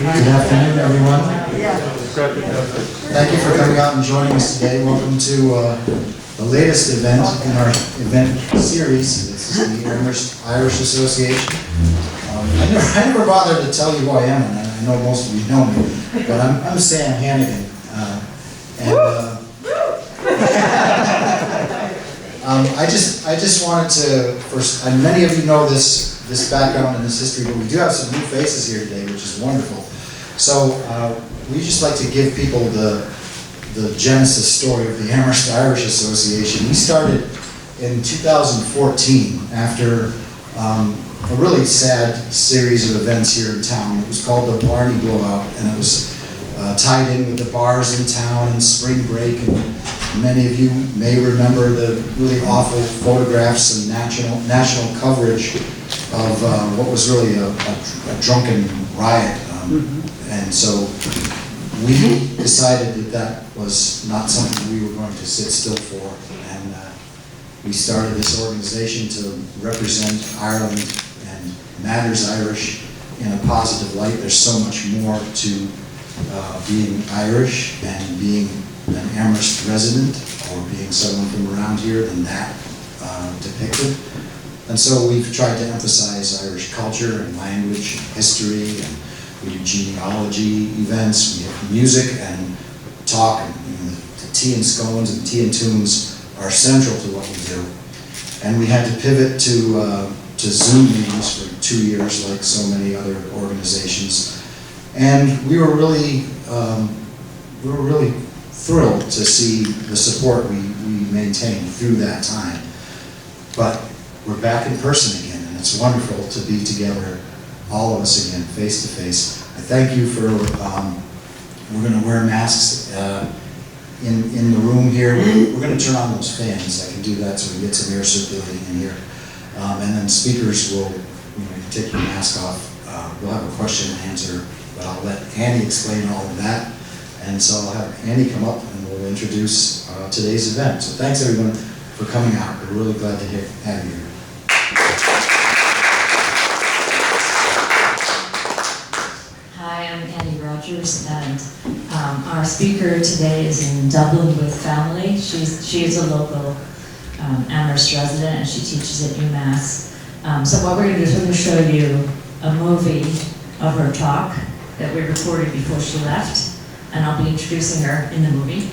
Good afternoon, everyone. Thank you for coming out and joining us today. Welcome to the latest event in our event series. This is the Amherst Irish Association. I never bothered to tell you who I am, and I know most of you know me, but I'm Sam Hannigan. I just wanted to first, and many of you know this background and this history, but we do have some new faces here today, which is wonderful. So we just like to give people the genesis story of the Amherst Irish Association. We started in 2014 after a really sad series of events here in town. It was called the Barney Blowout, and it was tied in with the bars in town and spring break. And many of you may remember the really awful photographs and national coverage of what was really a drunken riot. And so we decided that was not something we were going to sit still for. And we started this organization to represent Ireland and Matters Irish in a positive light. There's so much more to being Irish and being an Amherst resident or being someone from around here than that depicted. And so we've tried to emphasize Irish culture and language, history, and we do genealogy events, we have music and talk, and the tea and scones and tea and tunes are central to what we do. And we had to pivot to Zoom meetings for 2 years, like so many other organizations. And we were really thrilled to see the support we maintained through that time. But we're back in person again, and it's wonderful to be together, all of us again, face to face. I thank you for, we're going to wear masks in the room here. We're going to turn on those fans. I can do that so we get some air circulating in here. And then speakers will, you can take your mask off. We'll have a question and answer, but I'll let Andy explain all of that. And so I'll have Andy come up and we'll introduce today's event. So thanks everyone for coming out. We're really glad to have you here. Hi, I'm Andy Rogers, and our speaker today is in Dublin with family. She is a local Amherst resident, and she teaches at UMass. So what we're going to do is we're going to show you a movie of her talk that we recorded before she left, and I'll be introducing her in the movie.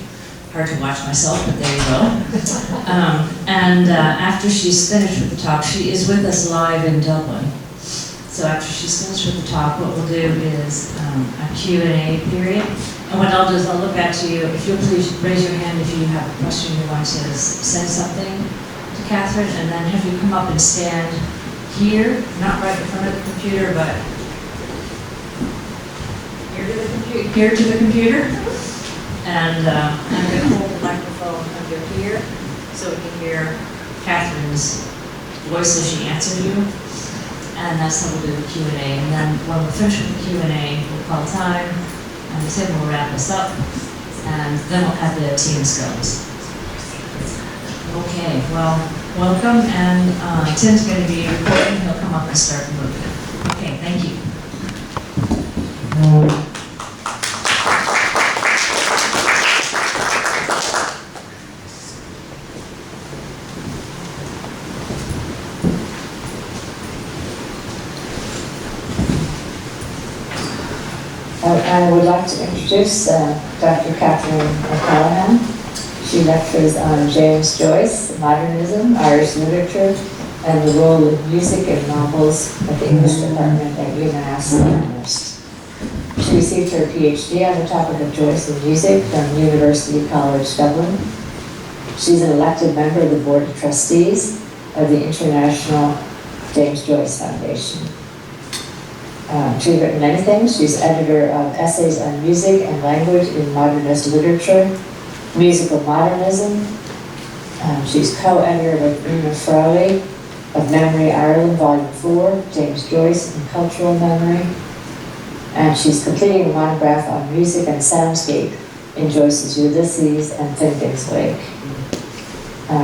Hard to watch myself, but there you go. After she's finished with the talk, she is with us live in Dublin. So after she's finished with the talk, what we'll do is a Q&A period. And what I'll do is I'll look back to you. If you'll please raise your hand if you have a question you want to say something to Katherine, and then have you come up and stand here, not right in front of the computer, but here to the computer. And I'm going to hold the microphone under here so we can hear Katherine's voice as she answers you. And that's how we'll do the Q&A. And then when we're finished with the Q&A, we'll call time, and Tim will wrap us up, and then we'll have the tea and scones. Okay, well, welcome, and Tim's going to be recording. He'll come up and start the movie. Okay, thank you. I would like to introduce Dr. Katherine O'Callaghan. She lectures on James Joyce, modernism, Irish literature, and the role of music in novels at the English department at UMASS-Amherst. She received her PhD on the topic of Joyce and music from University College Dublin. She's an elected member of the Board of Trustees of the International James Joyce Foundation. She's written many things. She's editor of Essays on Music and Language in Modernist Literature, Musical Modernism. She's co-editor with Una Frawley of Memory Ireland, Volume 4, James Joyce and Cultural Memory. And she's completing a monograph on music and soundscape in Joyce's Ulysses and Finnegan's Wake.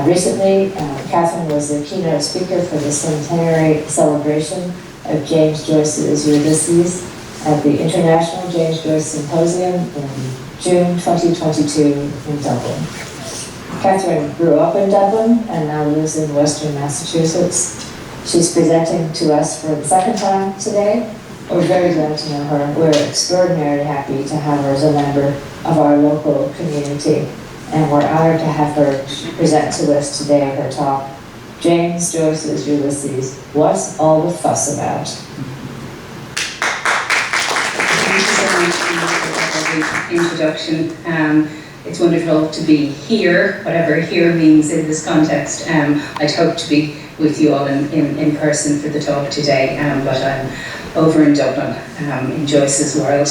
Recently, Katherine was the keynote speaker for the centenary celebration of James Joyce's Ulysses at the International James Joyce Symposium in June 2022 in Dublin. Katherine grew up in Dublin and now lives in Western Massachusetts. She's presenting to us for the second time today. We're very glad to know her. We're extraordinarily happy to have her as a member of our local community, and we're honored to have her present to us today her talk, James Joyce's Ulysses, What's All the Fuss About? Thank you so much for that introduction. It's wonderful to be here, whatever here means in this context. I'd hoped to be with you all in person for the talk today, but I'm over in Dublin, in Joyce's world.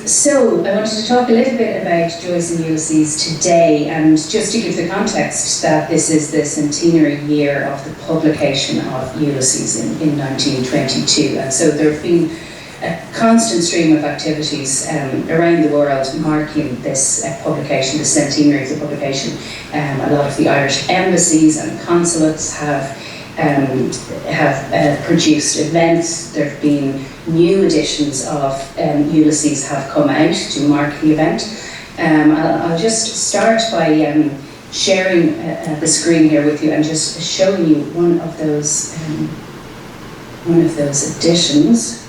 So I wanted to talk a little bit about Joyce and Ulysses today, and just to give the context that this is the centenary year of the publication of Ulysses in 1922. And so there have been a constant stream of activities around the world marking this publication, the centenary of the publication. A lot of the Irish embassies and consulates have produced events. There have been new editions of Ulysses have come out to mark the event. I'll just start by sharing the screen here with you and just showing you one of those editions.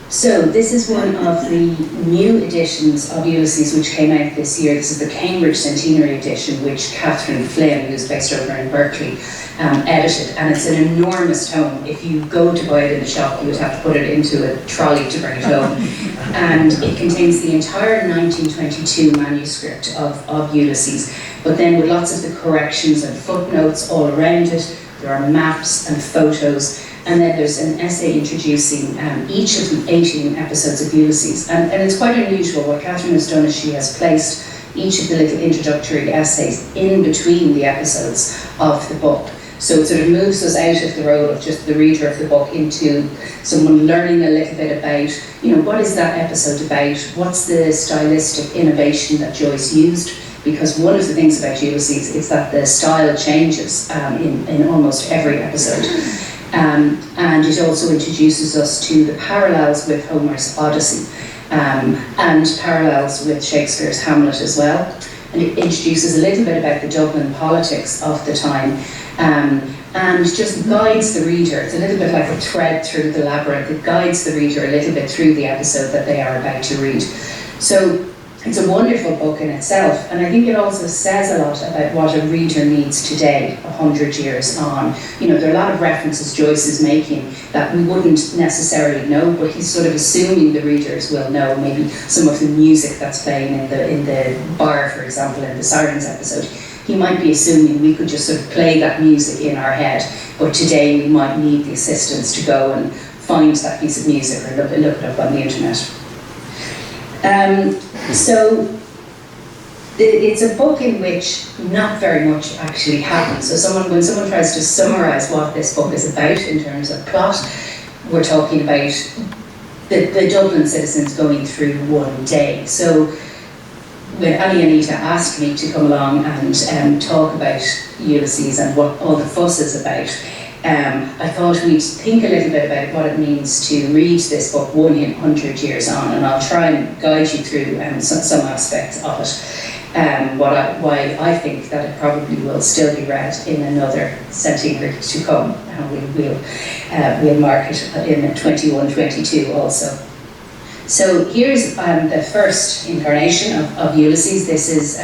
So this is one of the new editions of Ulysses which came out this year. This is the Cambridge Centenary edition, which Katherine Flynn, who's based over in Berkeley, edited, and it's an enormous tome. If you go to buy it in a shop, you would have to put it into a trolley to bring it home. And it contains the entire 1922 manuscript of Ulysses, but then with lots of the corrections and footnotes all around it. There are maps and photos. And then there's an essay introducing each of the 18 episodes of Ulysses. And it's quite unusual. What Katherine has done is she has placed each of the little introductory essays in between the episodes of the book. So it sort of moves us out of the role of just the reader of the book into someone learning a little bit about, what is that episode about? What's the stylistic innovation that Joyce used? Because one of the things about Ulysses is that the style changes in almost every episode. And it also introduces us to the parallels with Homer's Odyssey and parallels with Shakespeare's Hamlet as well. And it introduces a little bit about the Dublin politics of the time and just guides the reader. It's a little bit like a thread through the labyrinth. It guides the reader a little bit through the episode that they are about to read. So it's a wonderful book in itself, and I think it also says a lot about what a reader needs today, 100 years on. There are a lot of references Joyce is making that we wouldn't necessarily know, but he's sort of assuming the readers will know. Maybe some of the music that's playing in the bar, for example, in the Sirens episode. He might be assuming we could just sort of play that music in our head, but today we might need the assistance to go and find that piece of music or look it up on the internet. So it's a book in which not very much actually happens. So when someone tries to summarize what this book is about in terms of plot, we're talking about the Dublin citizens going through one day. So when Anita asked me to come along and talk about Ulysses and what all the fuss is about, I thought we'd think a little bit about what it means to read this book 100 years on, and I'll try and guide you through some aspects of it, why I think that it probably will still be read in another centenary to come, and we'll mark it in 21-22 also. So here's the first incarnation of Ulysses. This is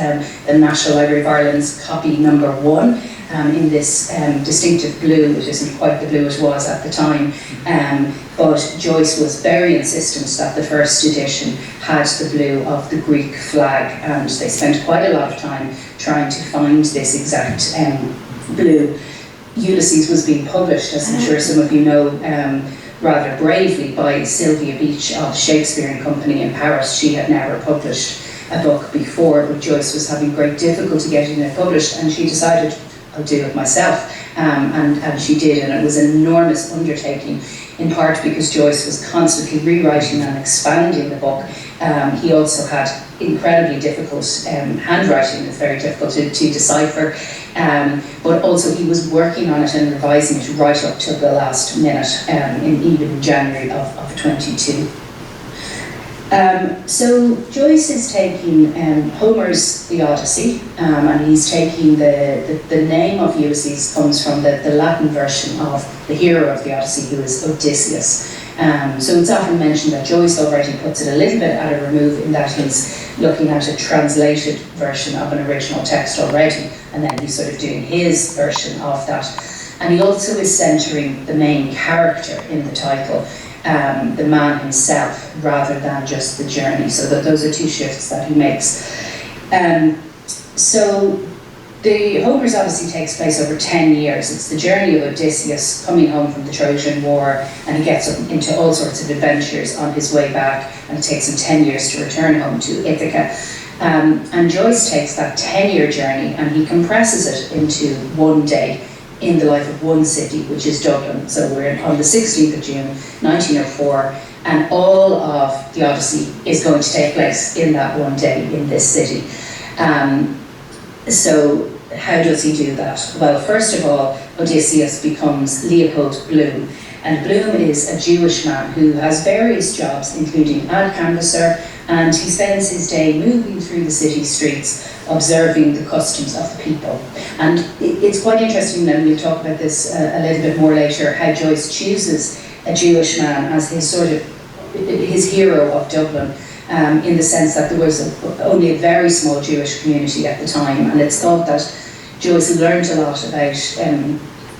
the National Library of Ireland's copy number 1. In this distinctive blue. It isn't quite the blue it was at the time, but Joyce was very insistent that the first edition had the blue of the Greek flag, and they spent quite a lot of time trying to find this exact blue. Ulysses was being published, as I'm sure some of you know, rather bravely by Sylvia Beach of Shakespeare and Company in Paris. She had never published a book before, but Joyce was having great difficulty getting it published, and she decided, I'll do it myself, and she did, and it was an enormous undertaking in part because Joyce was constantly rewriting and expanding the book. He also had incredibly difficult handwriting. It's very difficult to decipher, but also he was working on it and revising it right up till the last minute, even January of 22. So Joyce is taking Homer's The Odyssey, and he's taking the name of Ulysses comes from the Latin version of the hero of the Odyssey, who is Odysseus. So it's often mentioned that Joyce already puts it a little bit at a remove in that he's looking at a translated version of an original text already, and then he's sort of doing his version of that. And he also is centering the main character in the title, the man himself, rather than just the journey. So those are two shifts that he makes. So the Homer's Odyssey takes place over 10 years. It's the journey of Odysseus coming home from the Trojan War, and he gets into all sorts of adventures on his way back, and it takes him 10 years to return home to Ithaca. And Joyce takes that 10-year journey and he compresses it into one day in the life of one city, which is Dublin. So we're on the 16th of June, 1904, and all of the Odyssey is going to take place in that one day in this city. So how does he do that? Well, first of all, Odysseus becomes Leopold Bloom, and Bloom is a Jewish man who has various jobs, including ad canvasser, and he spends his day moving through the city streets, observing the customs of the people. And it's quite interesting, and we'll talk about this a little bit more later, how Joyce chooses a Jewish man as his hero of Dublin, in the sense that there was only a very small Jewish community at the time, and it's thought that Joyce learned a lot about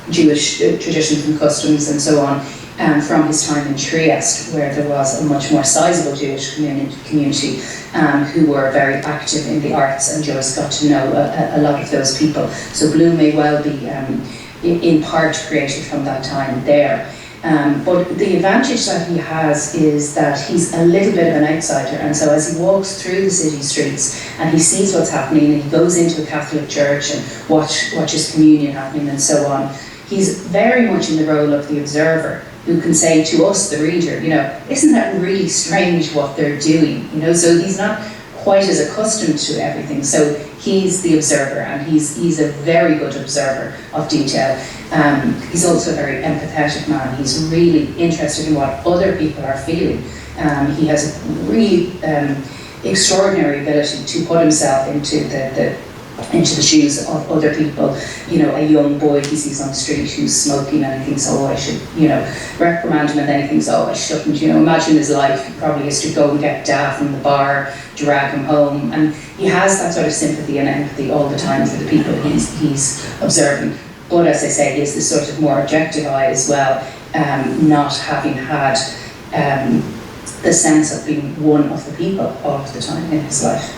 Jewish traditions and customs and so on from his time in Trieste, where there was a much more sizable Jewish community who were very active in the arts, and Joyce got to know a lot of those people. So Bloom may well be in part created from that time there. But the advantage that he has is that he's a little bit of an outsider, and so as he walks through the city streets and he sees what's happening, and he goes into a Catholic church and watches communion happening and so on, he's very much in the role of the observer, who can say to us, the reader, isn't that really strange what they're doing? So he's not quite as accustomed to everything. So he's the observer, and he's a very good observer of detail. He's also a very empathetic man. He's really interested in what other people are feeling. He has a really extraordinary ability to put himself into the shoes of other people. A young boy he sees on the street who's smoking, and he thinks, oh, I should, reprimand him, and then he thinks, oh, I shouldn't. Imagine his life. He probably has to go and get Dad from the bar, drag him home, and he has that sort of sympathy and empathy all the time for the people he's observing. But as I say, he has this sort of more objective eye as well, not having had the sense of being one of the people all of the time in his life.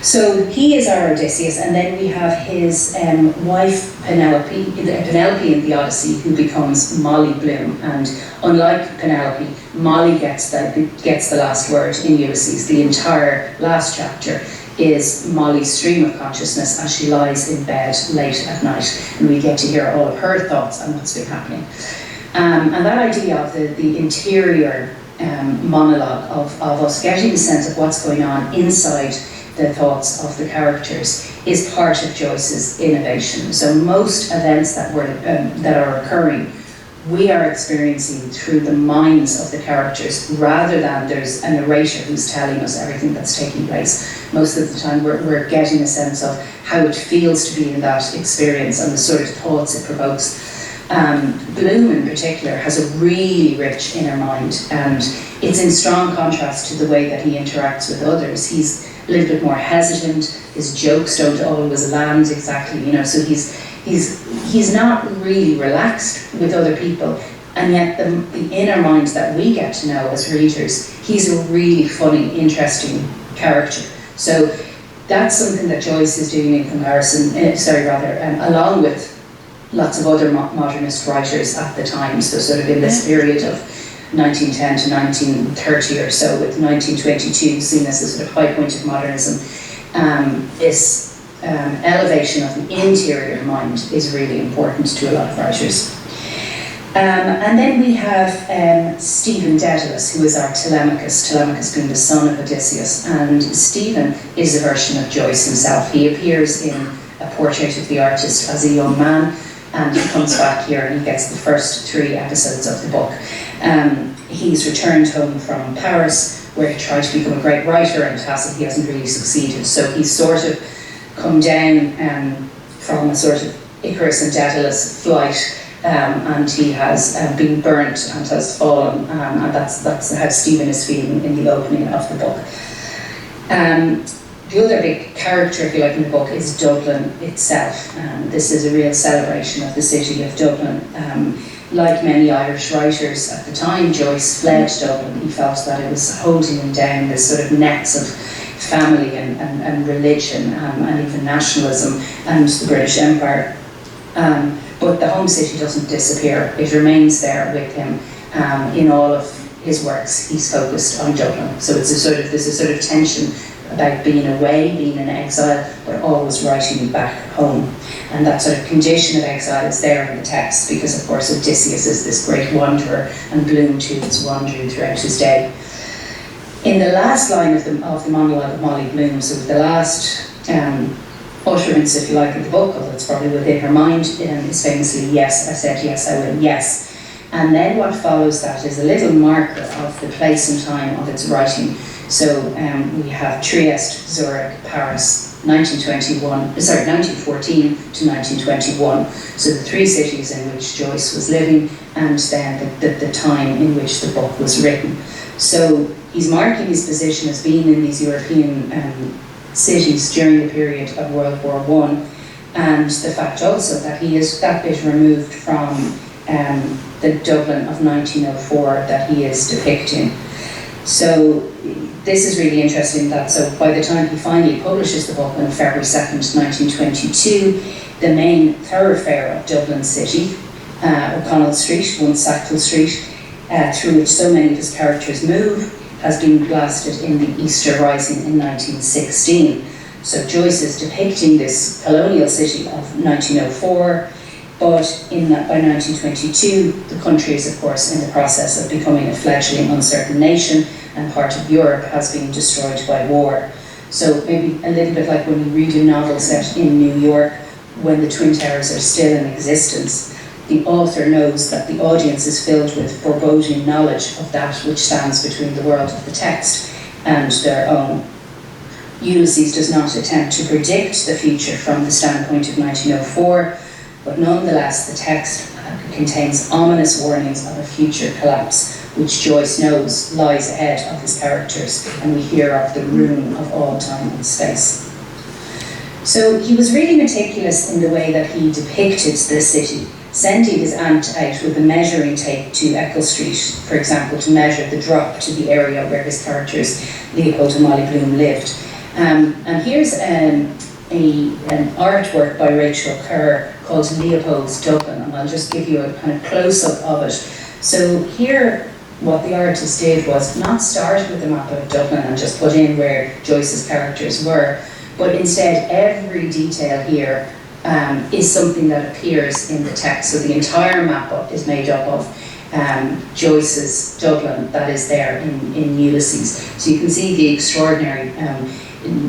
So he is our Odysseus, and then we have his wife Penelope in the Odyssey, who becomes Molly Bloom. And unlike Penelope, Molly gets the last word in Ulysses. The entire last chapter is Molly's stream of consciousness as she lies in bed late at night, and we get to hear all of her thoughts on what's been happening. And that idea of the interior monologue of us getting a sense of what's going on inside the thoughts of the characters is part of Joyce's innovation. So most events that are occurring, we are experiencing through the minds of the characters, rather than there's a narrator who's telling us everything that's taking place. Most of the time we're getting a sense of how it feels to be in that experience and the sort of thoughts it provokes. Bloom in particular has a really rich inner mind, and it's in strong contrast to the way that he interacts with others. He's a little bit more hesitant, his jokes don't always land exactly, so he's not really relaxed with other people, and yet the inner mind that we get to know as readers, he's a really funny, interesting character. So that's something that Joyce is doing in comparison, along with lots of other modernist writers at the time, so sort of in this period of 1910 to 1930 or so, with 1922 seen as the sort of high point of modernism. This elevation of the interior mind is really important to a lot of writers. And then we have Stephen Daedalus, who is our Telemachus, Telemachus being the son of Odysseus, and Stephen is a version of Joyce himself. He appears in a portrait of the artist as a young man, and he comes back here and he gets the first 3 episodes of the book. He's returned home from Paris, where he tried to become a great writer, and he hasn't really succeeded. So he's sort of come down from a sort of Icarus and Daedalus flight, and he has been burnt and has fallen, and that's how Stephen is feeling in the opening of the book. The other big character, if you like, in the book is Dublin itself. This is a real celebration of the city of Dublin. Like many Irish writers at the time, Joyce fled Dublin. He felt that it was holding him down, this sort of nets of family and religion and even nationalism and the British Empire. But the home city doesn't disappear. It remains there with him. In all of his works, he's focused on Dublin. So there's a sort of tension about being away, being in exile, but always writing back home. And that sort of condition of exile is there in the text, because of course Odysseus is this great wanderer, and Bloom too is wandering throughout his day. In the last line of the monologue of Molly Bloom, so the last utterance, if you like, of the book, although it's probably within her mind, is famously, "Yes, I said yes, I will, yes." And then what follows that is a little marker of the place and time of its writing. So we have Trieste, Zurich, Paris, 1914 to 1921. So the 3 cities in which Joyce was living, and then the time in which the book was written. So he's marking his position as being in these European cities during the period of World War I, and the fact also that he is that bit removed from the Dublin of 1904 that he is depicting. So this is really interesting, that so by the time he finally publishes the book on February 2nd, 1922, the main thoroughfare of Dublin city, O'Connell Street, once Sackville Street, through which so many of his characters move, has been blasted in the Easter Rising in 1916. So Joyce is depicting this colonial city of 1904, but by 1922, the country is of course in the process of becoming a fledgling uncertain nation, and part of Europe has been destroyed by war. So maybe a little bit like when you read a novel set in New York, when the Twin Towers are still in existence, the author knows that the audience is filled with foreboding knowledge of that which stands between the world of the text and their own. Ulysses does not attempt to predict the future from the standpoint of 1904, but nonetheless the text contains ominous warnings of a future collapse, which Joyce knows lies ahead of his characters, and we hear of the ruin of all time and space. So he was really meticulous in the way that he depicted the city, sending his aunt out with a measuring tape to Eccles Street, for example, to measure the drop to the area where his characters, Leopold and Molly Bloom, lived. And here's an artwork by Rachel Kerr called Leopold's Dublin, and I'll just give you a kind of close-up of it. So here, what the artist did was not start with a map of Dublin and just put in where Joyce's characters were, but instead every detail here is something that appears in the text. So the entire map is made up of Joyce's Dublin that is there in Ulysses. So you can see the extraordinary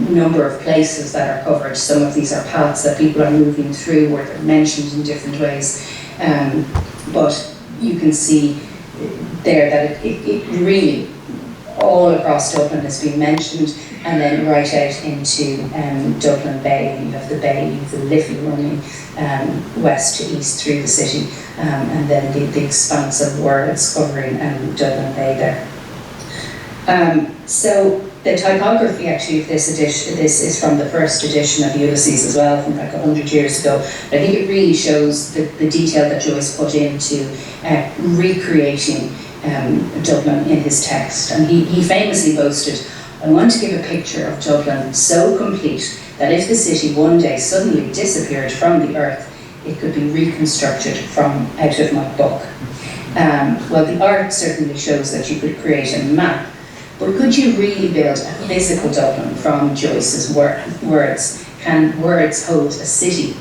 number of places that are covered. Some of these are paths that people are moving through, where they're mentioned in different ways. But you can see there that it really all across Dublin has been mentioned, and then right out into Dublin Bay. You have the bay, you have the Liffey running west to east through the city, and then the expanse of words covering Dublin Bay there. So the typography actually of this edition, this is from the first edition of Ulysses as well, from like 100 years ago. But I think it really shows the detail that Joyce put into recreating Dublin in his text. And he famously boasted, "I want to give a picture of Dublin so complete that if the city one day suddenly disappeared from the earth, it could be reconstructed from out of my book." Well, the art certainly shows that you could create a map, but could you really build a physical Dublin from Joyce's words? Can words hold a city?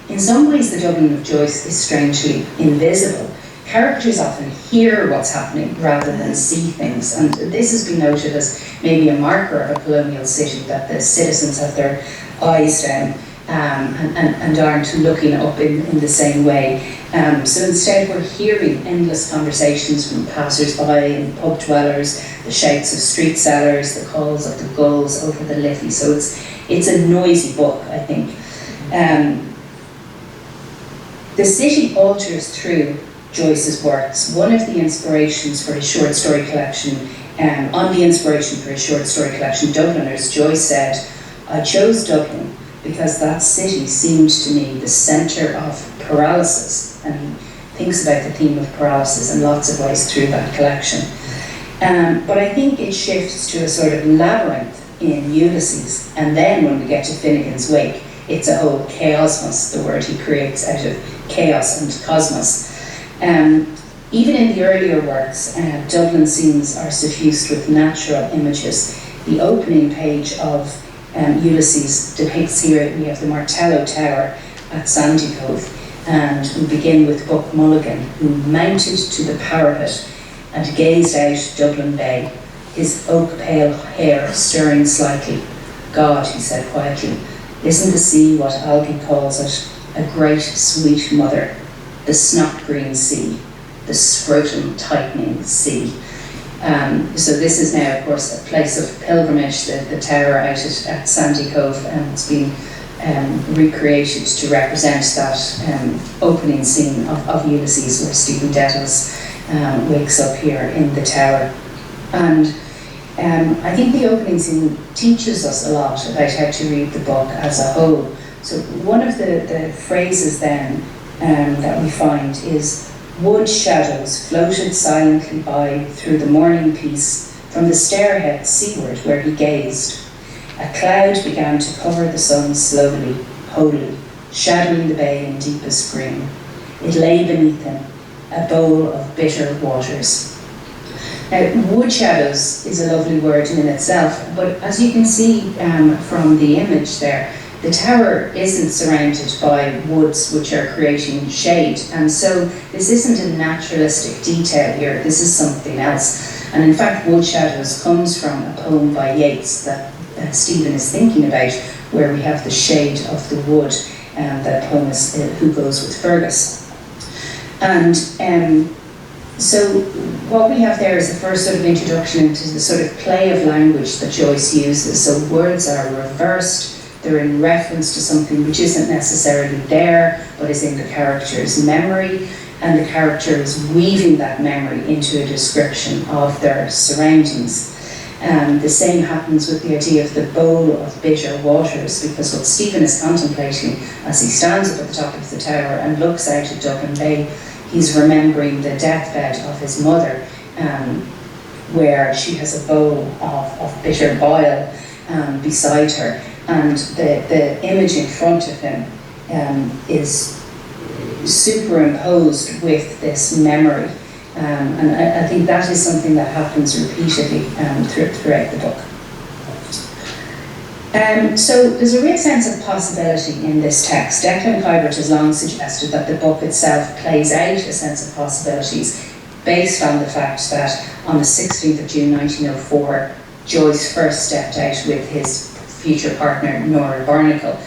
In some ways, the Dublin of Joyce is strangely invisible. Characters often hear what's happening rather than see things, and this has been noted as maybe a marker of a colonial city, that the citizens have their eyes down and aren't looking up in the same way. So instead we're hearing endless conversations from passers-by and pub dwellers, the shouts of street sellers, the calls of the gulls over the Liffey. So it's a noisy book, I think. The city alters through Joyce's works. One of the inspirations for his short story collection, on the inspiration for his short story collection, Dubliners, Joyce said, "I chose Dublin because that city seemed to me the centre of paralysis." And he thinks about the theme of paralysis in lots of ways through that collection. But I think it shifts to a sort of labyrinth in Ulysses, and then when we get to Finnegan's Wake, it's a whole chaosmos, the word he creates out of chaos and cosmos. Even in the earlier works, Dublin scenes are suffused with natural images. The opening page of Ulysses depicts here, we have the Martello Tower at Sandycove, and we begin with Buck Mulligan, who mounted to the parapet and gazed out Dublin Bay, his oak-pale hair stirring slightly. "God," he said quietly, "isn't the sea what Algie calls it, a great sweet mother, the snot-green sea, the scrotum-tightening sea." So this is now, of course, a place of pilgrimage, the tower out at Sandycove, and it's been recreated to represent that opening scene of Ulysses, where Stephen Dedalus wakes up here in the tower. And I think the opening scene teaches us a lot about how to read the book as a whole. So one of the phrases then that we find is, "Wood shadows floated silently by through the morning peace from the stairhead seaward where he gazed. A cloud began to cover the sun slowly, wholly, shadowing the bay in deepest green. It lay beneath him, a bowl of bitter waters." Now, wood shadows is a lovely word in itself, but as you can see from the image there, the tower isn't surrounded by woods which are creating shade, and so this isn't a naturalistic detail here, this is something else. And in fact, Wood Shadows comes from a poem by Yeats that Stephen is thinking about, where we have the shade of the wood, the poem is Who Goes with Fergus. And so what we have there is the first sort of introduction into the sort of play of language that Joyce uses. So words are reversed, they're in reference to something which isn't necessarily there, but is in the character's memory, and the character is weaving that memory into a description of their surroundings. The same happens with the idea of the bowl of bitter waters, because what Stephen is contemplating as he stands up at the top of the tower and looks out at Dublin Bay, he's remembering the deathbed of his mother, where she has a bowl of bitter bile beside her, and the image in front of him is superimposed with this memory. And I think that is something that happens repeatedly throughout the book. So there's a real sense of possibility in this text. Declan Kybert has long suggested that the book itself plays out a sense of possibilities based on the fact that on the 16th of June 1904, Joyce first stepped out with his future partner, Nora Barnacle.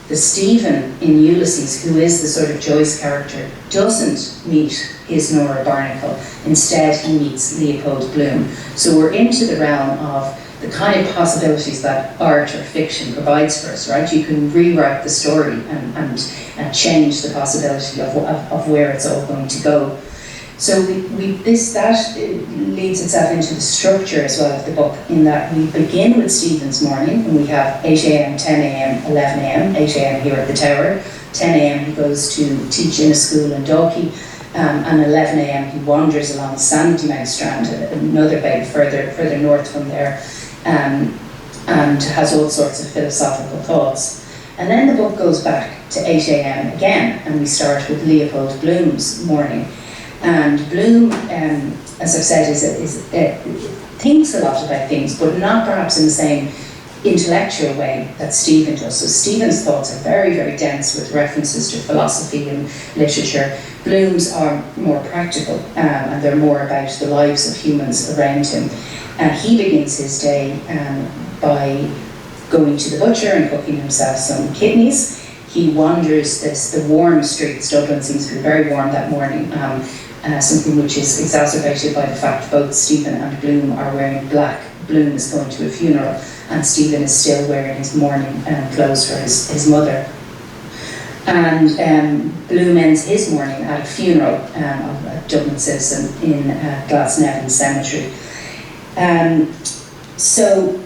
The Stephen in Ulysses, who is the sort of Joyce character, doesn't meet his Nora Barnacle. Instead, he meets Leopold Bloom. So we're into the realm of the kind of possibilities that art or fiction provides for us, right? You can rewrite the story and change the possibility of where it's all going to go. So that leads itself into the structure as well of the book, in that we begin with Stephen's morning, and we have 8 a.m, 10 a.m, 11 a.m, 8 a.m. here at the tower, 10 a.m. he goes to teach in a school in Dalkey, and 11 a.m. he wanders along Sandymount Strand, another bay further north from there, and has all sorts of philosophical thoughts. And then the book goes back to 8 a.m. again, and we start with Leopold Bloom's morning. And Bloom, as I've said, thinks a lot about things, but not perhaps in the same intellectual way that Stephen does. So Stephen's thoughts are very, very dense with references to philosophy and literature. Bloom's are more practical, and they're more about the lives of humans around him. And he begins his day by going to the butcher and cooking himself some kidneys. He wanders the warm streets. Dublin seems to be very warm that morning, something which is exacerbated by the fact both Stephen and Bloom are wearing black. Bloom is going to a funeral, and Stephen is still wearing his mourning clothes for his mother. And Bloom ends his morning at a funeral of a Dublin citizen in Glasnevin Cemetery. So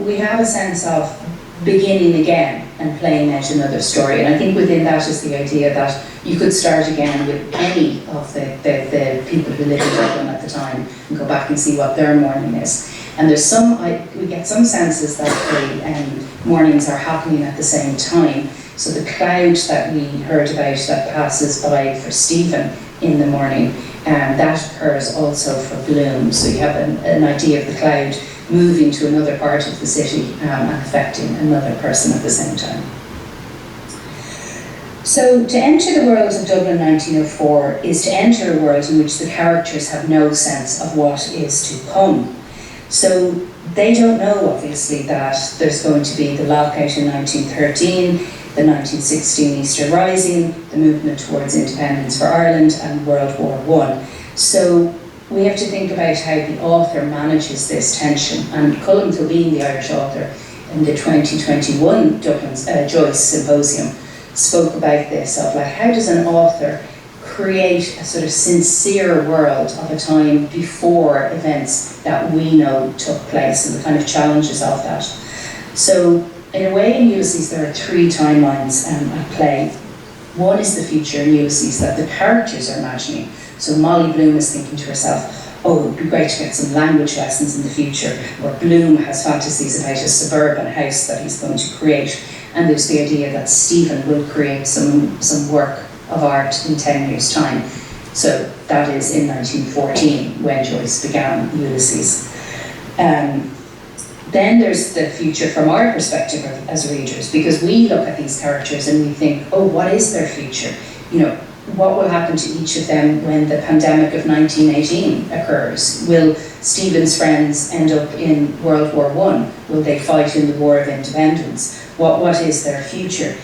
we have a sense of beginning again and playing out another story. And I think within that is the idea that you could start again with any of the people who lived in Dublin at the time and go back and see what their mourning is. And there's we get some senses that the mournings are happening at the same time. So the cloud that we heard about that passes by for Stephen in the morning, that occurs also for Bloom. So you have an idea of the cloud moving to another part of the city and affecting another person at the same time. So to enter the world of Dublin 1904 is to enter a world in which the characters have no sense of what is to come. So they don't know, obviously, that there's going to be the lockout in 1913, the 1916 Easter Rising, the movement towards independence for Ireland, and World War I. So we have to think about how the author manages this tension. And Colm Kilbeen, the Irish author, in the 2021 Joyce Symposium, spoke about this, of like, how does an author create a sort of sincere world of a time before events that we know took place, and the kind of challenges of that. So in a way, in Ulysses there are three timelines at play. One is the future in Ulysses that the characters are imagining. So Molly Bloom is thinking to herself, oh, it would be great to get some language lessons in the future. Or Bloom has fantasies about a suburban house that he's going to create. And there's the idea that Stephen will create some work of art in 10 years' time. So that is in 1914 when Joyce began Ulysses. Then there's the future from our perspective as readers, because we look at these characters and we think, oh, what is their future? You know, what will happen to each of them when the pandemic of 1918 occurs? Will Stephen's friends end up in World War I? Will they fight in the War of Independence? What is their future?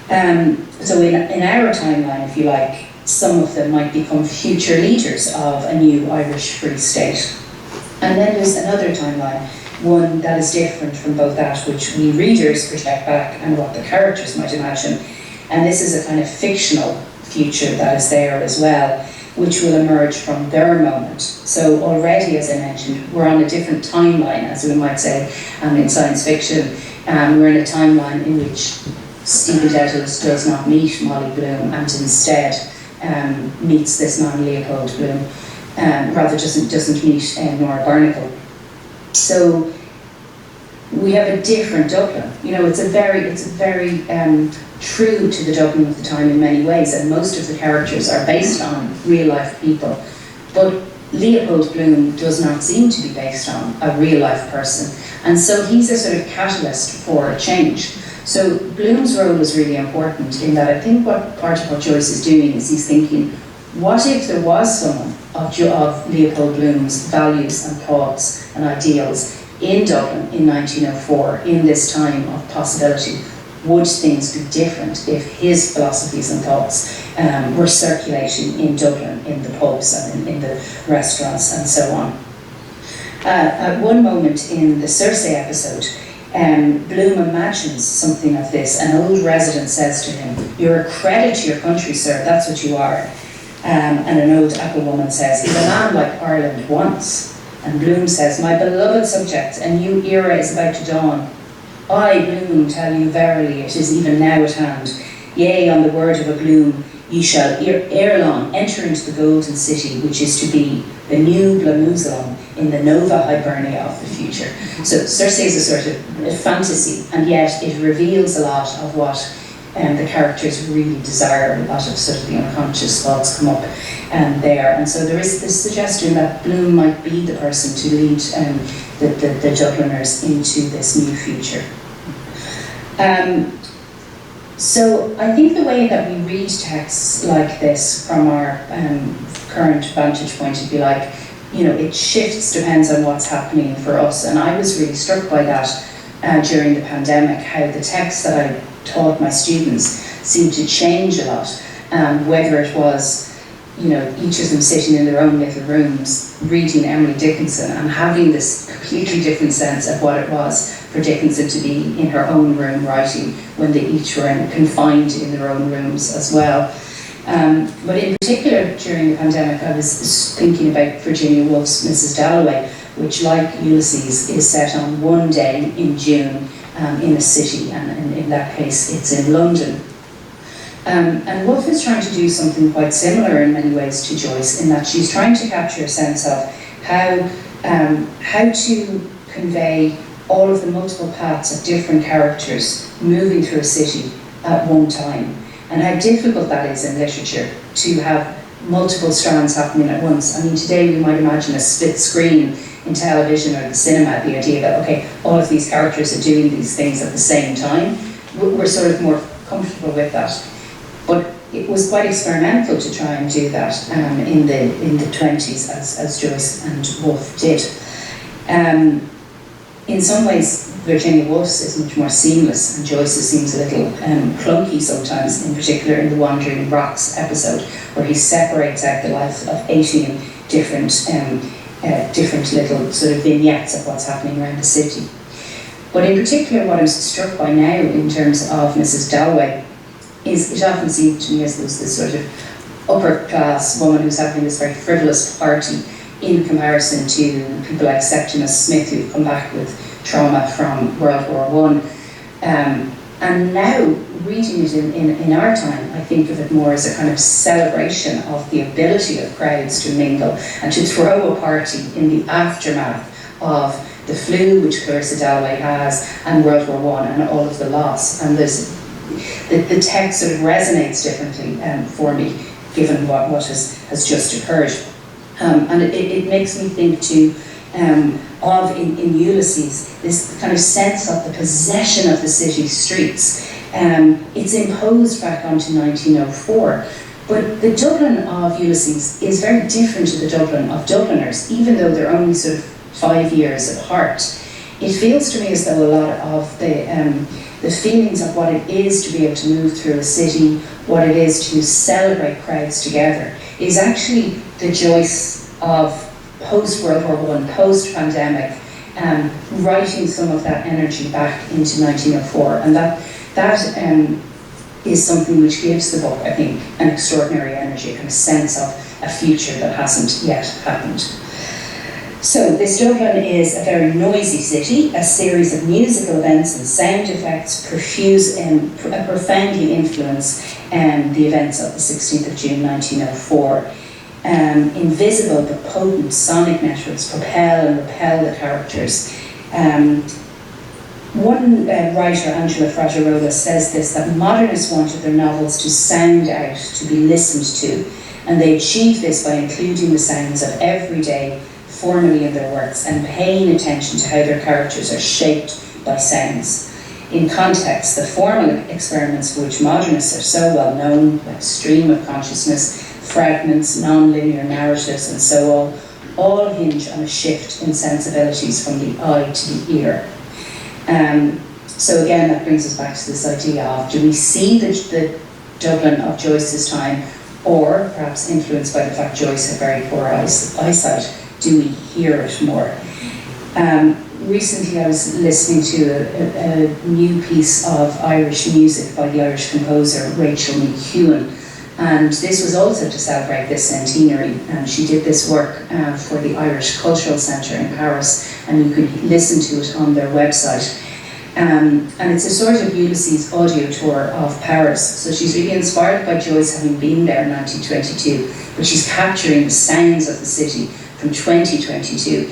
So in our timeline, if you like, some of them might become future leaders of a new Irish Free State. And then there's another timeline, one that is different from both that which we readers project back and what the characters might imagine. And this is a kind of fictional future that is there as well, which will emerge from their moment. So already, as I mentioned, we're on a different timeline, as we might say, in science fiction. We're in a timeline in which Stephen Dedalus does not meet Molly Bloom and instead meets this man Leopold Bloom, rather doesn't meet Nora Barnacle. So we have a different Dublin. You know, it's a very true to the Dublin of the time in many ways, and most of the characters are based on real life people. But Leopold Bloom does not seem to be based on a real life person, and so he's a sort of catalyst for a change. So Bloom's role is really important in that I think part of what Joyce is doing is he's thinking, what if there was someone of Leopold Bloom's values and thoughts and ideals in Dublin in 1904, in this time of possibility? Would things be different if his philosophies and thoughts were circulating in Dublin, in the pubs and in the restaurants and so on? At one moment in the Circe episode, Bloom imagines something of this. An old resident says to him, "You're a credit to your country, sir, that's what you are." And an old apple woman says, "If a land like Ireland wants." And Bloom says, "My beloved subjects, a new era is about to dawn. I, Bloom, tell you verily, it is even now at hand. Yea, on the word of a Bloom, ye shall ere long enter into the golden city, which is to be the new Blamusalem in the Nova Hibernia of the future." So Circe is a sort of fantasy, and yet it reveals a lot of what the characters really desire. A lot of sort of the unconscious thoughts come up there. And so there is this suggestion that Bloom might be the person to lead the Dubliners into this new future. So I think the way that we read texts like this from our current vantage point, if you like, it shifts, depends on what's happening for us. And I was really struck by that during the pandemic, how the texts that I taught my students seemed to change a lot, whether it was each of them sitting in their own little rooms reading Emily Dickinson and having this completely different sense of what it was for Dickinson to be in her own room writing when they each were confined in their own rooms as well. But in particular during the pandemic, I was thinking about Virginia Woolf's Mrs. Dalloway, which, like Ulysses, is set on one day in June in a city, and in that case it's in London. And Woolf is trying to do something quite similar in many ways to Joyce, in that she's trying to capture a sense of how to convey all of the multiple paths of different characters moving through a city at one time, and how difficult that is in literature to have multiple strands happening at once. I mean, today we might imagine a split screen in television or the cinema, the idea that, okay, all of these characters are doing these things at the same time. We're sort of more comfortable with that. But it was quite experimental to try and do that in the 20s, as Joyce and Woolf did. In some ways, Virginia Woolf's is much more seamless, and Joyce's seems a little clunky sometimes, in particular in the Wandering Rocks episode, where he separates out the life of 18 different little sort of vignettes of what's happening around the city. But in particular, what I'm struck by now in terms of Mrs. Dalloway is it often seemed to me as this sort of upper class woman who's having this very frivolous party in comparison to people like Septimus Smith, who've come back with trauma from World War I. And now, reading it in our time, I think of it more as a kind of celebration of the ability of crowds to mingle and to throw a party in the aftermath of the flu, which Clarissa Dalloway has, and World War I, and all of the loss. And the text sort of resonates differently for me, given what has just occurred. And it makes me think too of in Ulysses, this kind of sense of the possession of the city streets. It's imposed back onto 1904, but the Dublin of Ulysses is very different to the Dublin of Dubliners, even though they're only sort of 5 years apart. It feels to me as though a lot of the feelings of what it is to be able to move through a city, what it is to celebrate crowds together, is actually the Joyce of post-World War I, post-pandemic, writing some of that energy back into 1904. And that is something which gives the book, I think, an extraordinary energy, a kind of sense of a future that hasn't yet happened. So this Dublin is a very noisy city. A series of musical events and sound effects profoundly influence the events of the 16th of June 1904. Invisible but potent sonic networks propel and repel the characters. One writer, Angela Fraterola, says this, that modernists wanted their novels to sound out, to be listened to, and they achieved this by including the sounds of every day formally in their works and paying attention to how their characters are shaped by sounds. In context, the formal experiments for which modernists are so well known, like stream of consciousness, fragments, non-linear narratives, and so on, all hinge on a shift in sensibilities from the eye to the ear. So again, that brings us back to this idea of, do we see the Dublin of Joyce's time, or perhaps influenced by the fact Joyce had very poor eyesight, do we hear it more? Recently I was listening to a new piece of Irish music by the Irish composer Rachel McEwen, and this was also to celebrate this centenary, and she did this work for the Irish Cultural Centre in Paris, and you could listen to it on their website. And it's a sort of Ulysses audio tour of Paris. So she's really inspired by Joyce having been there in 1922, but she's capturing the sounds of the city from 2022.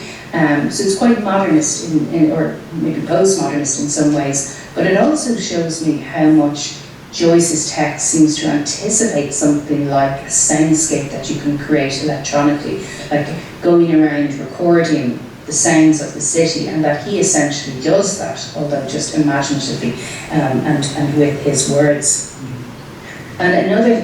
So it's quite modernist, or maybe postmodernist in some ways, but it also shows me how much Joyce's text seems to anticipate something like a soundscape that you can create electronically, like going around recording the sounds of the city, and that he essentially does that, although just imaginatively and with his words. And another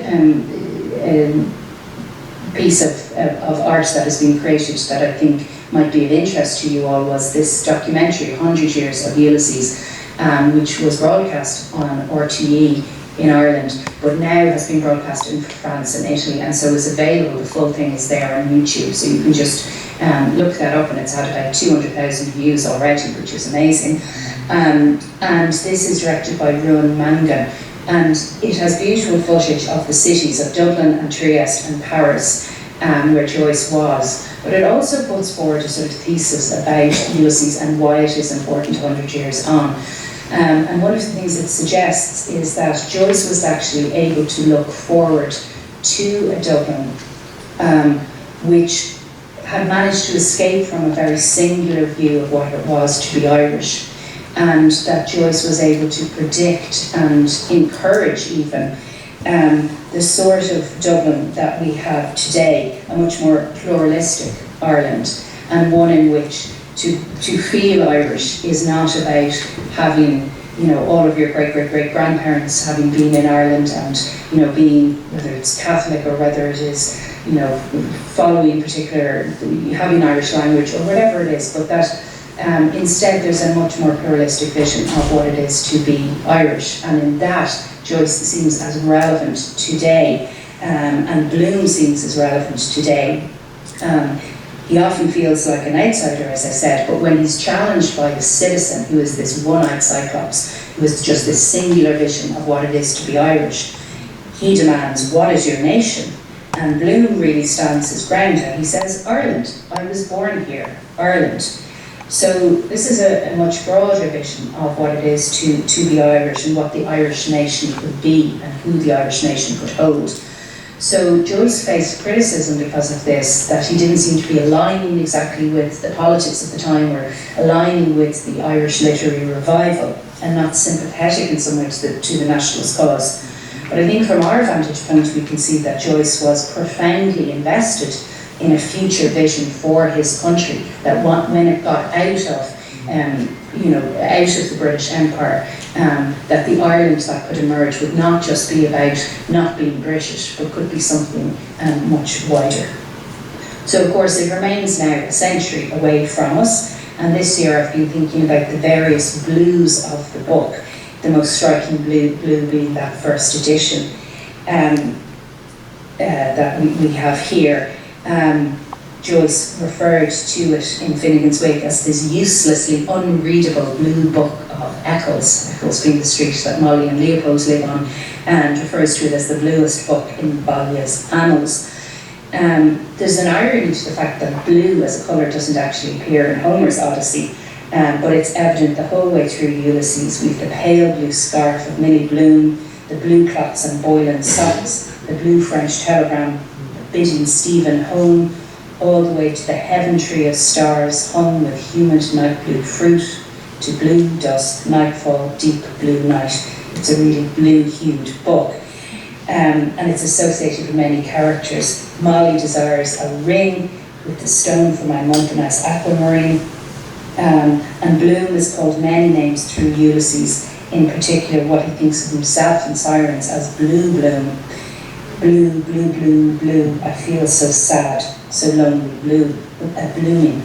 piece of art that has been created that I think might be of interest to you all was this documentary, 100 Years of Ulysses, which was broadcast on RTE in Ireland, but now has been broadcast in France and Italy, and so is available. The full thing is there on YouTube, so you can just look that up, and it's had about 200,000 views already, which is amazing. And this is directed by Ruan Mangan, and it has beautiful footage of the cities of Dublin and Trieste and Paris, where Joyce was. But it also puts forward a sort of thesis about Ulysses and why it is important 100 years on. And one of the things it suggests is that Joyce was actually able to look forward to a Dublin which had managed to escape from a very singular view of what it was to be Irish, and that Joyce was able to predict and encourage even the sort of Dublin that we have today, a much more pluralistic Ireland, and one in which to feel Irish is not about having, you know, all of your great-great-great-grandparents having been in Ireland and, you know, being, whether it's Catholic or whether it is, you know, following particular, having Irish language or whatever it is, but that instead there's a much more pluralistic vision of what it is to be Irish, and in that Joyce seems as relevant today, and Bloom seems as relevant today. He often feels like an outsider, as I said, but when he's challenged by the citizen, who is this one-eyed cyclops, who has just this singular vision of what it is to be Irish, he demands, "What is your nation?" And Bloom really stands his ground, and he says, "Ireland. I was born here, Ireland." So this is a much broader vision of what it is to be Irish and what the Irish nation could be and who the Irish nation could hold. So Joyce faced criticism because of this, that he didn't seem to be aligning exactly with the politics of the time or aligning with the Irish literary revival and not sympathetic in some way to the nationalist cause. But I think from our vantage point we can see that Joyce was profoundly invested in a future vision for his country, that when it got out of the British Empire, that the Ireland that could emerge would not just be about not being British, but could be something much wider. So of course it remains now a century away from us, and this year I've been thinking about the various blues of the book, the most striking blue being that first edition that we have here. Joyce referred to it in Finnegan's Wake as this uselessly unreadable blue book of Eccles, Eccles being the street that Molly and Leopold live on, and refers to it as the bluest book in Ballia's annals. There's an irony to the fact that blue as a colour doesn't actually appear in Homer's Odyssey, but it's evident the whole way through Ulysses. We've the pale blue scarf of Millie Bloom, the blue clots and Boylan socks, the blue French telegram bidding Stephen home, all the way to the heaven tree of stars hung with humid night blue fruit, to blue dusk, nightfall, deep blue night. It's a really blue-hued book, and it's associated with many characters. Molly desires a ring with the stone for my Montparnasse aquamarine, and Bloom is called many names through Ulysses, in particular what he thinks of himself in Sirens as Blue Bloom. Blue, blue, blue, blue, I feel so sad, so lonely, blue, blooming.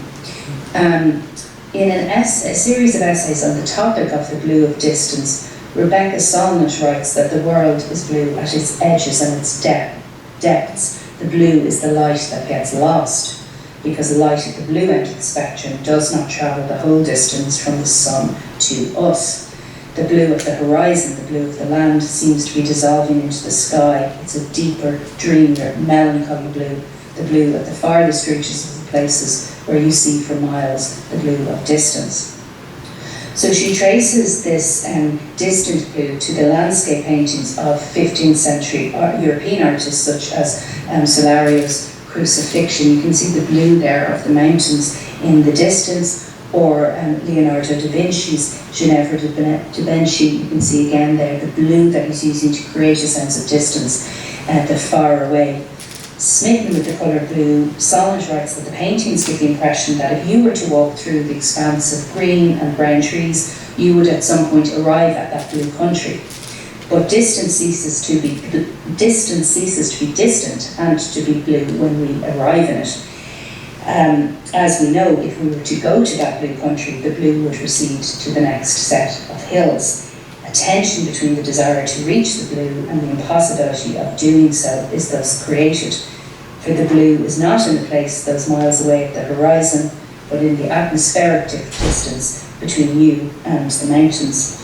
In a series of essays on the topic of the blue of distance, Rebecca Solnit writes that the world is blue at its edges and its depths. The blue is the light that gets lost, because the light at the blue end of the spectrum does not travel the whole distance from the sun to us. The blue of the horizon, the blue of the land, seems to be dissolving into the sky. It's a deeper, dreamier, melancholy blue, the blue at the farthest reaches of the places where you see for miles the blue of distance. So she traces this distant blue to the landscape paintings of 15th century European artists such as Solario's Crucifixion. You can see the blue there of the mountains in the distance, or Leonardo da Vinci's Ginevra da Benci. You can see again there the blue that he's using to create a sense of distance, the far away. Smitten with the colour blue, Solnit writes that the paintings give the impression that if you were to walk through the expanse of green and brown trees, you would at some point arrive at that blue country. But distance ceases to be distant and to be blue when we arrive in it. As we know, if we were to go to that blue country, the blue would recede to the next set of hills. A tension between the desire to reach the blue and the impossibility of doing so is thus created. For the blue is not in a place those miles away at the horizon, but in the atmospheric distance between you and the mountains.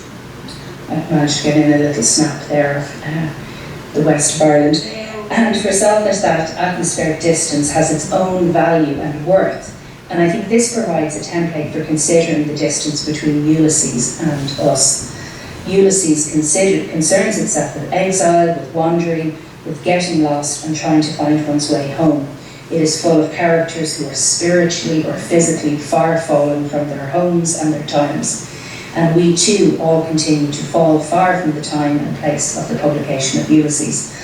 I've managed to get in a little snap there of the west of Ireland. And for Solnit, that atmospheric distance has its own value and worth. And I think this provides a template for considering the distance between Ulysses and us. Ulysses concerns itself with exile, with wandering, with getting lost and trying to find one's way home. It is full of characters who are spiritually or physically far fallen from their homes and their times. And we too all continue to fall far from the time and place of the publication of Ulysses.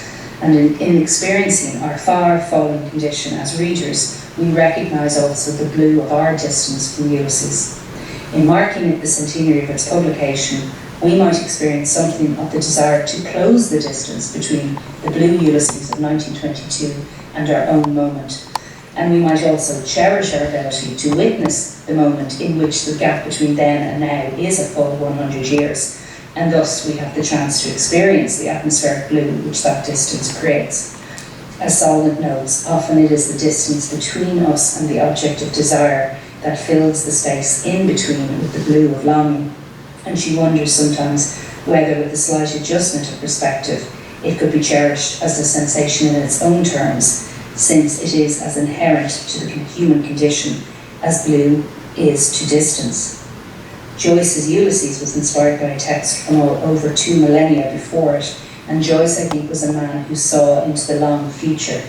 And in experiencing our far fallen condition as readers, we recognise also the blue of our distance from Ulysses. In marking it the centenary of its publication, we might experience something of the desire to close the distance between the blue Ulysses of 1922 and our own moment. And we might also cherish our ability to witness the moment in which the gap between then and now is a full 100 years. And thus we have the chance to experience the atmospheric blue which that distance creates. As Solnit notes, often it is the distance between us and the object of desire that fills the space in between with the blue of longing. And she wonders sometimes whether, with a slight adjustment of perspective, it could be cherished as a sensation in its own terms, since it is as inherent to the human condition as blue is to distance. Joyce's Ulysses was inspired by a text from over 2 millennia before it, and Joyce, I think, was a man who saw into the long future.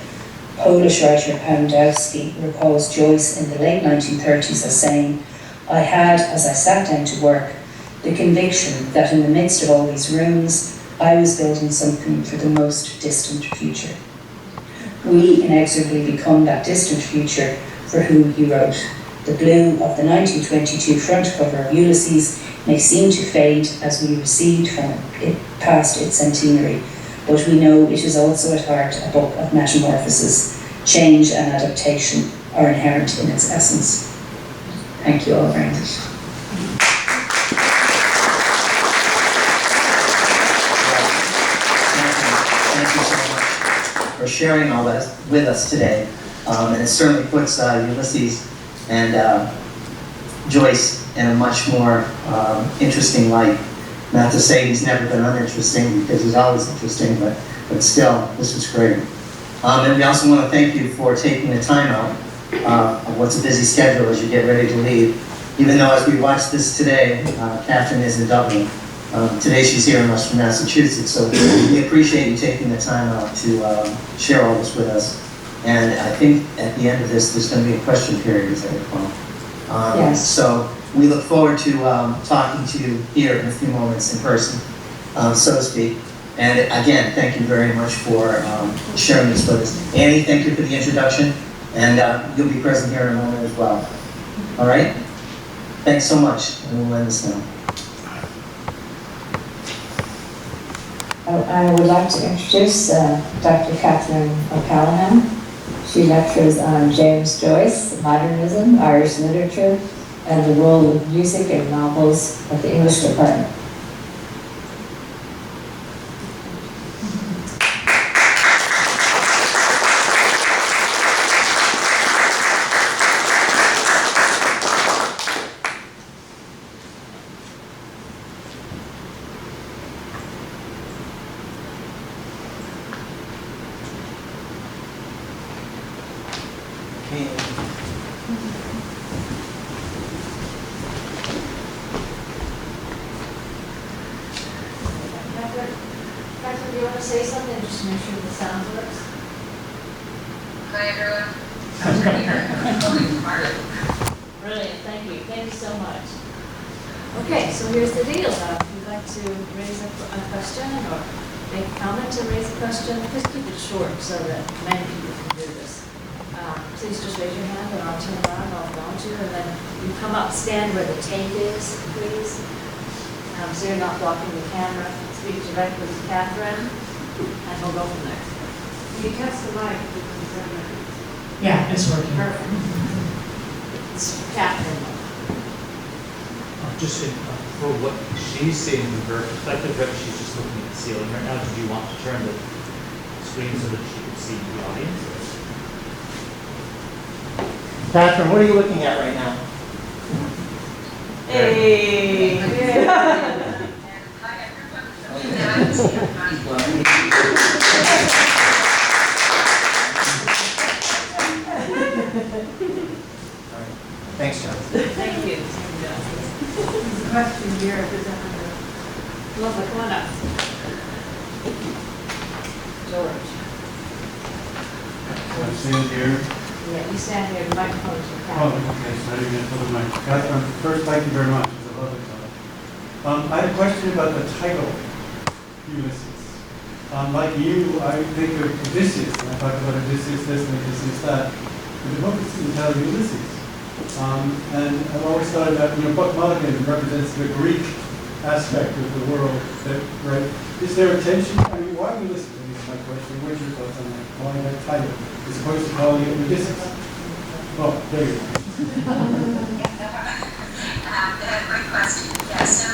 Polish writer Poundowski recalls Joyce in the late 1930s as saying, "I had, as I sat down to work, the conviction that in the midst of all these rooms, I was building something for the most distant future." We inexorably become that distant future for whom he wrote. The blue of the 1922 front cover of Ulysses may seem to fade as we recede from it past its centenary, but we know it is also at heart a book of metamorphosis. Change and adaptation are inherent in its essence. Thank you all very much. Thank you so much for sharing all that with us today. And it certainly puts Ulysses and Joyce in a much more interesting light. Not to say he's never been uninteresting, because he's always interesting, but still, this was great. And we also want to thank you for taking the time out of what's a busy schedule as you get ready to leave. Even though as we watch this today, Katherine is in Dublin. Today she's hearing us from Massachusetts, so we appreciate you taking the time out to share all this with us. And I think at the end of this, there's going to be a question period, as I recall. Yes. So we look forward to talking to you here in a few moments in person, so to speak. And again, thank you very much for sharing this with us. Annie, thank you for the introduction, and you'll be present here in a moment as well. All right? Thanks so much, and we'll end this now. I would like to introduce Dr. Katherine O'Callaghan. She lectures on James Joyce, modernism, Irish literature, and the role of music in novels at the English department. Katherine, do you want to say something just to make sure the sound works? Hi everyone. Brilliant, thank you so much. Okay, so here's the deal. If you'd like to raise a question or make a comment or raise a question, please keep it short so that many people can do this. Please just raise your hand and I'll turn around, I'll acknowledge you, and then you come up, stand where the tape is, please. So you're not blocking the camera. Speak directly to Katherine, and we'll go from there. You can test the mic. Yeah, it's working. Perfect. It's Katherine. Just for what she's seeing from her perspective, right, she's just looking at the ceiling right now. Did you want to turn the screen so that she could see the audience? Katherine, what are you looking at right now? Hey! Thanks, John. Thank you. Question here, Representative. Lovely, come on up. George. I'm sitting here. Yeah, you stand here, the microphone's for Oh, Katherine. okay, so I didn't get to the mic. Katherine, first, thank you very much. It's a lovely talk. I had a question about the title, Ulysses. Like you, I think of Odysseus, and I talk about Odysseus this and Odysseus that. But the book is entitled Ulysses. And I've always thought about, Buck Mulligan represents the Greek aspect of the world, that, right? Is there a tension? I mean, why Ulysses? Is my question. What's your thoughts on that? Why that title, as opposed to calling it Odysseus? Oh, there you go. Great question. Yeah, so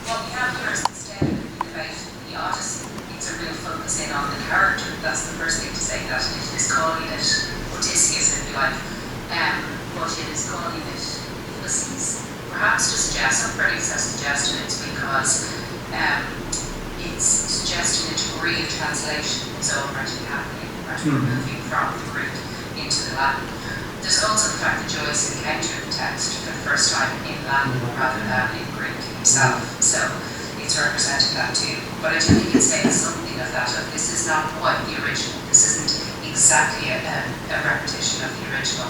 what we have here is instead of about the Odyssey, it's a real focus in on the character. That's the first thing to say, that it is calling it Odysseus, if you like, but it is calling it Ulysses. Perhaps to suggest, I'm pretty suggesting it's because it's suggesting a degree of translation is already happening, right? We're moving from the Greek into the Latin. There's also the fact that Joyce encountered the text for the first time in Latin rather than in Greek himself, so it's represented that too. But I do think it's saying something of that, of this is not quite the original, this isn't exactly a repetition of the original.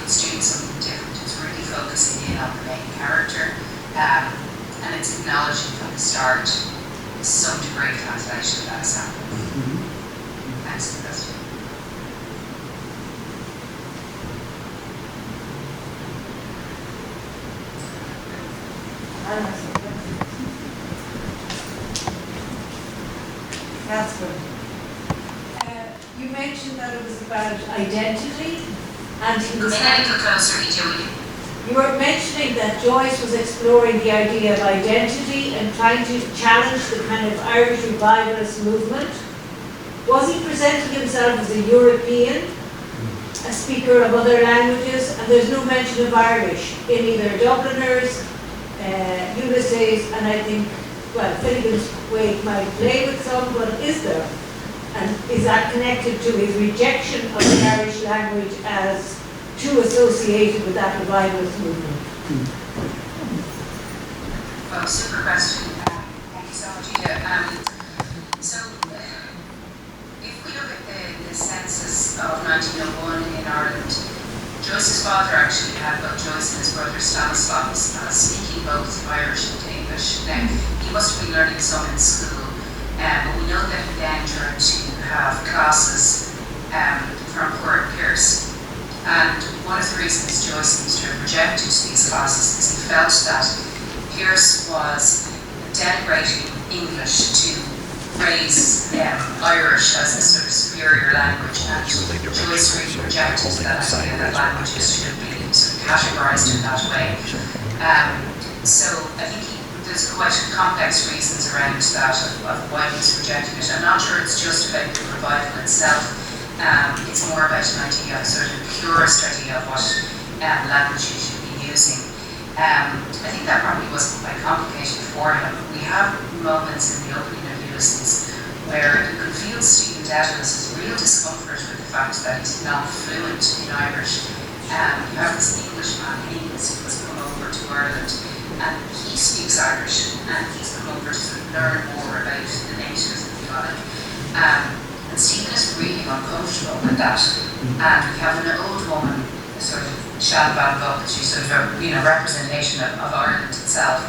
It's doing something different, it's really focusing in on the main character, and it's acknowledging from the start some degree of translation that has happened. Thanks for the question. Catherine, you mentioned that it was about identity, and he was you were mentioning that Joyce was exploring the idea of identity and trying to challenge the kind of Irish revivalist movement. Was he presenting himself as a European, a speaker of other languages? And there's no mention of Irish in either Dubliners, Ulysses, and I think, well, Finnegan's Wake might play with some, but is there? And is that connected to his rejection of the Irish language as too associated with that revivalist movement? Well, super question. Thank you so much, Ida. If we look at the census of 1901 in Ireland, Joyce's father actually had both Joyce and his brother Stanislaus speaking both Irish and English. Now, he must have been learning some in school, but we know that he then turned to have classes from Poor Pierce. And one of the reasons Joyce seems to have rejected these classes is he felt that Pierce was denigrating English to raise Irish as a sort of superior language, and Joyce really rejected that idea that languages should be sort of categorized in that way. So I think there's quite complex reasons around that of why he's rejecting it. I'm not sure it's just about the revival itself. It's more about an idea, a sort of purist idea of what language you should be using. I think that probably wasn't quite complicated for him. We have moments in the opening of Ulysses where you can feel Stephen Dedalus' real discomfort with the fact that he's not fluent in Irish. You have this Englishman, Haynes, who has come over to Ireland, and he speaks Irish, and he's come over to sort of learn more about the natives of the island. And Stephen is really uncomfortable with that. And we have an old woman, a sort of Shan Van Gogh, she's sort of a representation of Ireland itself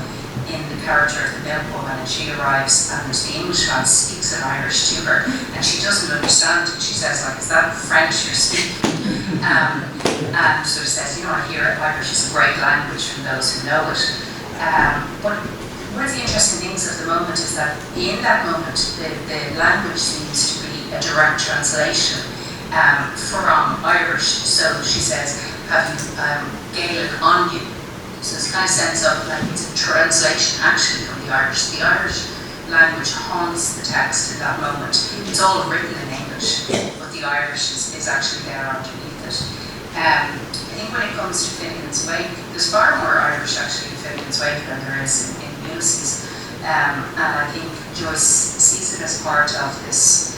in the character of the milkwoman, and she arrives and the Englishman speaks in Irish to her and she doesn't understand it. She says, like, is that French you're speaking? And sort of says, you know, I hear it, Irish is a great language from those who know it. But one of the interesting things of the moment is that in that moment, the language seems to be a direct translation from Irish. So she says, have you Gaelic on you? So this kind of sends up like it's a translation actually from the Irish. The Irish language haunts the text in that moment. It's all written in English, but the Irish is actually there underneath it. I think when it comes to Finnegan's Wake, there's far more Irish actually in Finnegan's Wake than there is in Ulysses. And I think Joyce sees it as part of this.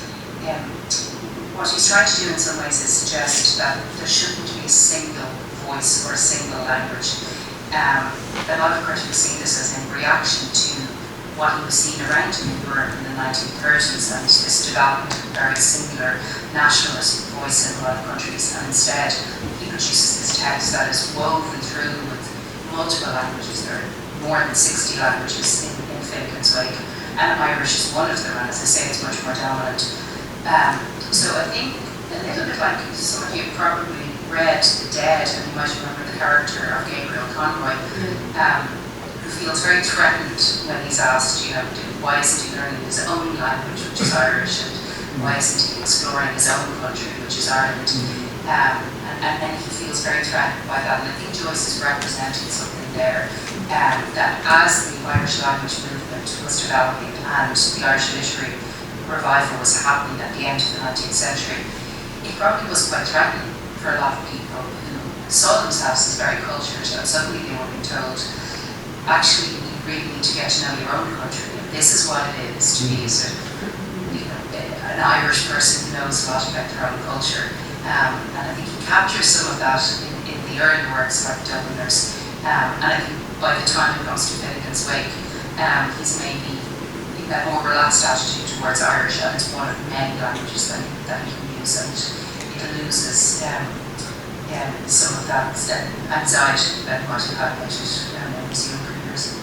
What he's trying to do in some ways is suggest that there shouldn't be a single voice or a single language. A lot of critics see this as in reaction to what he was seeing around him in Europe in the 1930s and this development of a very singular nationalist voice in a lot of countries, and instead he produces this text that is woven through with multiple languages. There are more than 60 languages in Finnegan's Wake, and Irish is one of them, and as I say, it's much more dominant. So I think a little bit like some of you probably read The Dead, and you might remember the character of Gabriel Conroy, who feels very threatened when he's asked, you know, why isn't he learning his own language, which is Irish, and why isn't he exploring his own country, which is Ireland? And he feels very threatened by that. And I think Joyce is representing something there, that as the Irish language movement was developing and the Irish literary revival was happening at the end of the 19th century, it probably was quite threatening for a lot of people who saw themselves as very cultured, and suddenly they were being told, actually, you really need to get to know your own country. And this is what it is to be sort of, you know, an Irish person who knows a lot about their own culture. And I think he captures some of that in the early works like Dubliners. And I think by the time it comes to Finnegan's Wake, he's maybe a more relaxed attitude towards Irish, and it's one of many languages that he can use, and it loses some of that anxiety that might have had about it in his younger years.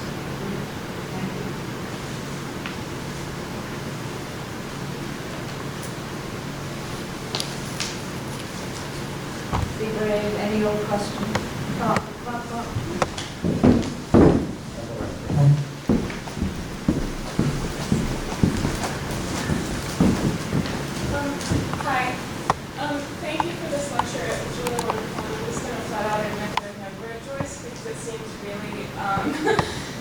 Be brave. Any other questions? Hi. Thank you for this lecture. It was really wonderful. I'm just going to flat out admit that I've never read Joyce because it seems really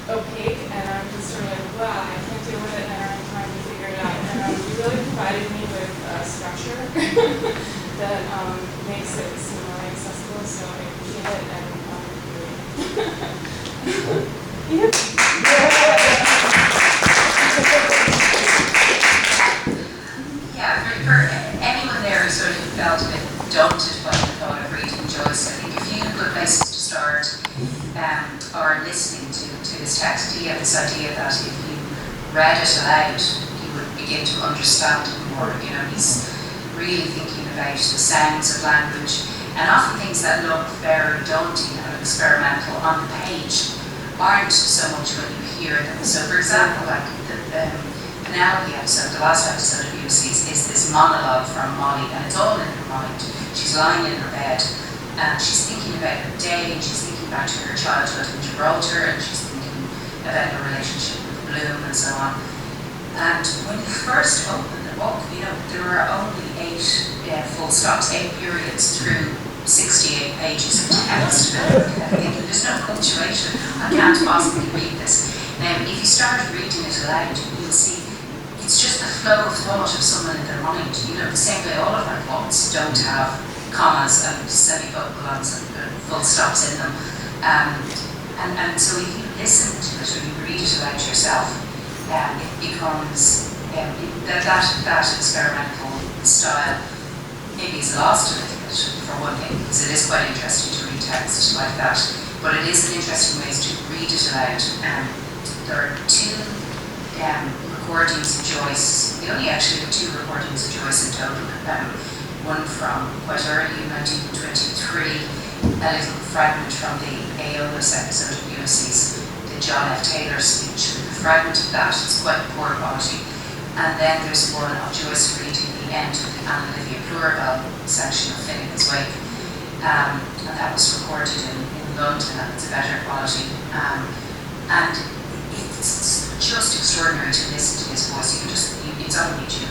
opaque, and I'm just sort of like, wow, I can't deal with it, and I'm trying to figure it out. And you really provided me with structure that makes it seem more accessible, so I appreciate it, and Yeah, for anyone there who sort of felt a bit daunted by the thought of reading Joyce, I think a few good places to start are listening to his text. He had this idea that if you read it aloud, you would begin to understand it more. You know, he's really thinking about the sounds of language, and often things that look very daunting and experimental on the page aren't so much when you hear them. So, for example, like the Penelope episode, the last episode of Ulysses, is this monologue from Molly, and it's all in her mind. She's lying in her bed, and she's thinking about her day, and she's thinking back to her childhood in Gibraltar, and she's thinking about her relationship with Bloom, and so on. And when you first open the book, you know, there are only 8 full stops, 8 periods through 68 pages of text. I'm thinking, there's no punctuation. I can't possibly read this. Now, if you start reading it aloud, you'll see it's just the flow of thought of someone in their mind. You know, the same way all of our thoughts don't have commas and semicolons and full stops in them. And so if you listen to it or you read it aloud yourself, it becomes that experimental style maybe is lost a little bit, for one thing, because it is quite interesting to read text like that. But it is an interesting way to read it aloud. There are 2 recordings of Joyce. They only actually have 2 recordings of Joyce in total. One from quite early in 1923, a little fragment from the AIA's episode of Ulysses, the John F. Taylor speech. The fragment of that is quite poor quality. And then there's one of Joyce reading the end of the Anna Livia Pluribel section of Finnegan's Wake. And that was recorded in London, and it's a better quality. And it's just extraordinary to listen to his voice. It's only due.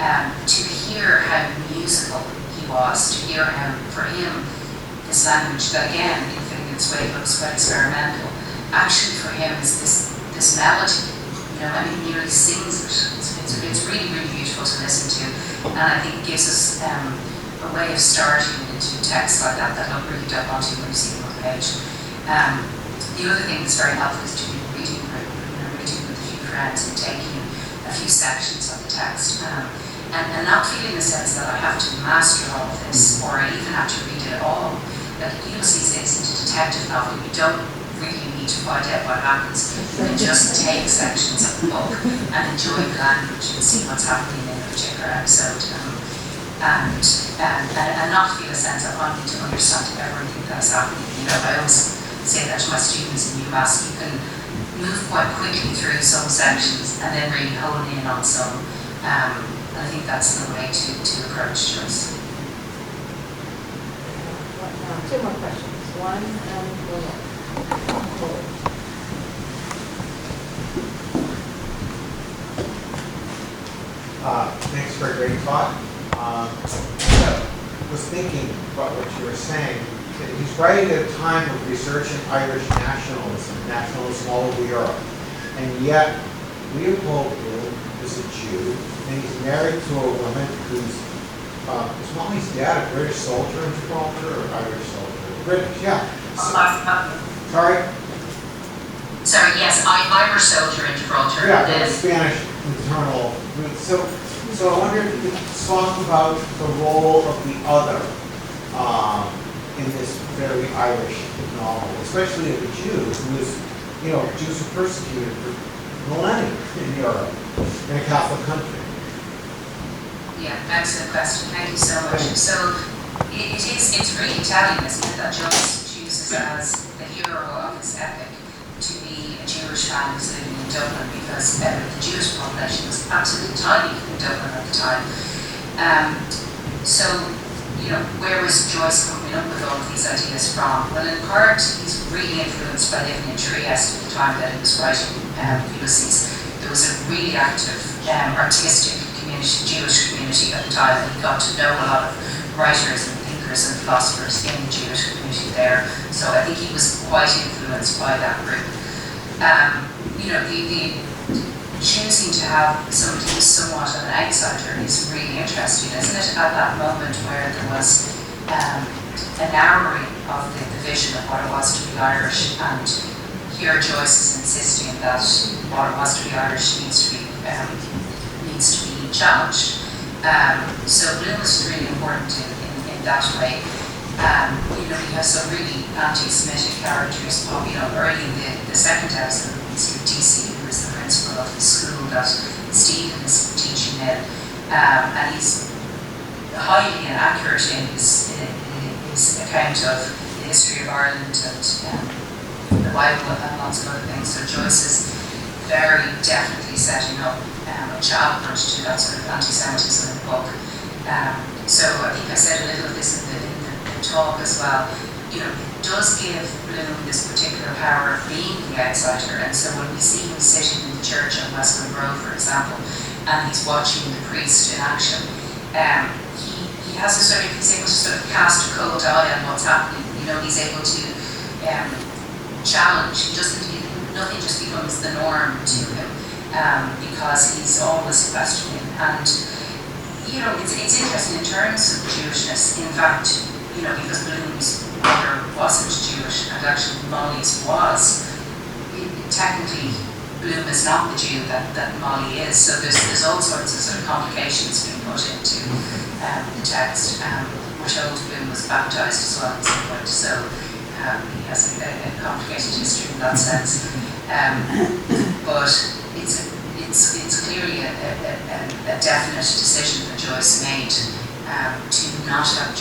To hear how musical he was, to hear how, for him, this language that again, in Finnegan's Wake looks quite experimental, actually for him is this melody. And he nearly sings it. It's really, really beautiful to listen to, and I think it gives us a way of starting into text like that that'll really dive onto when you see them on the page. The other thing that's very helpful is to be reading with a few friends and taking a few sections of the text, and not feeling the sense that I have to master all of this, or I even have to read it all. That Ulysses isn't a detective novel. You don't really need to find out what happens. You can just take sections of the book and enjoy the language and see what's happening in a particular episode, and not feel a sense of I need to understand everything that's happening. I always say that to my students in UMass. You can move quite quickly through some sections and then really hone in on some. I think that's the way to approach Joyce. 2 more questions. One and one more. Thanks for a great talk. I was thinking about what you were saying. He's writing at a time of research in Irish nationalism all over Europe. And yet, Leopold Bloom is a Jew, and he's married to a woman who's, is Molly's dad a British soldier in Gibraltar or Irish soldier? British, yeah. Sorry? Sorry, yes, Irish soldier in Gibraltar. Yeah, the Spanish internal. So I wonder if you could talk about the role of the other in this very Irish novel, especially of a Jew who is, Jews are persecuted for millennia in Europe, in a Catholic country. Yeah, excellent question. Thank you so much. So it's really telling, isn't it, that Joyce chooses as the hero of his epic to be a Jewish family who's living in Dublin, because the Jewish population was absolutely tiny in Dublin at the time. So, where was Joyce coming up with all of these ideas from? Well, in part, he's really influenced by living in Trieste at the time that he was writing Ulysses. There was a really active artistic community, Jewish community at the time, and he got to know a lot of writers and thinkers and philosophers in the Jewish community there. So I think he was quite influenced by that group. The choosing to have somebody who's somewhat of an outsider is really interesting, isn't it? At that moment where there was a narrowing of the vision of what it was to be Irish, and here Joyce is insisting that what it was to be Irish needs to be challenged. So Bloom is really important in that way. You have some really anti-Semitic characters. Early in the second episode, we see DC, who is the principal of the school that Stephen is teaching in, and he's highly inaccurate in his account of the history of Ireland and the Bible and lots of other things. So Joyce is very definitely setting up a challenge to that sort of anti-Semitism in the book. So I think I said a little of this in the talk as well. It does give Bloom this particular power of being the outsider, and so when we see him sitting in the church on Westland Road, for example, and he's watching the priest in action, he has he's able to sort of cast a cold eye on what's happening. He's able to challenge. Nothing just becomes the norm to him, because he's always questioning. And it's interesting in terms of Jewishness. In fact, because Bloom's mother wasn't Jewish, and actually Molly's was. Technically, Bloom is not the Jew that Molly is. So there's all sorts of sort of complications being put into the text. We're told Bloom was baptized as well at some point, so he has a complicated history in that sense. But it's clearly a definite decision that Joyce made to not have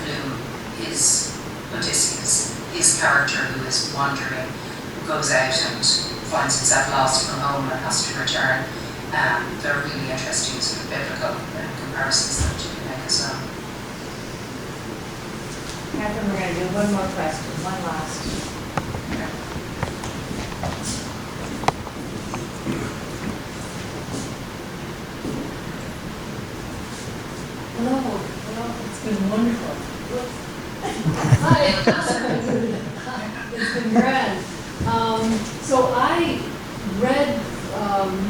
Bloom, his Odysseus, his character who is wandering, who goes out and finds himself lost from home and has to return. They're really interesting sort of biblical comparisons that you can make as well. Katherine, we're going to do one more question, one last. Hello, it's been wonderful. Hi, it's been grand. So I read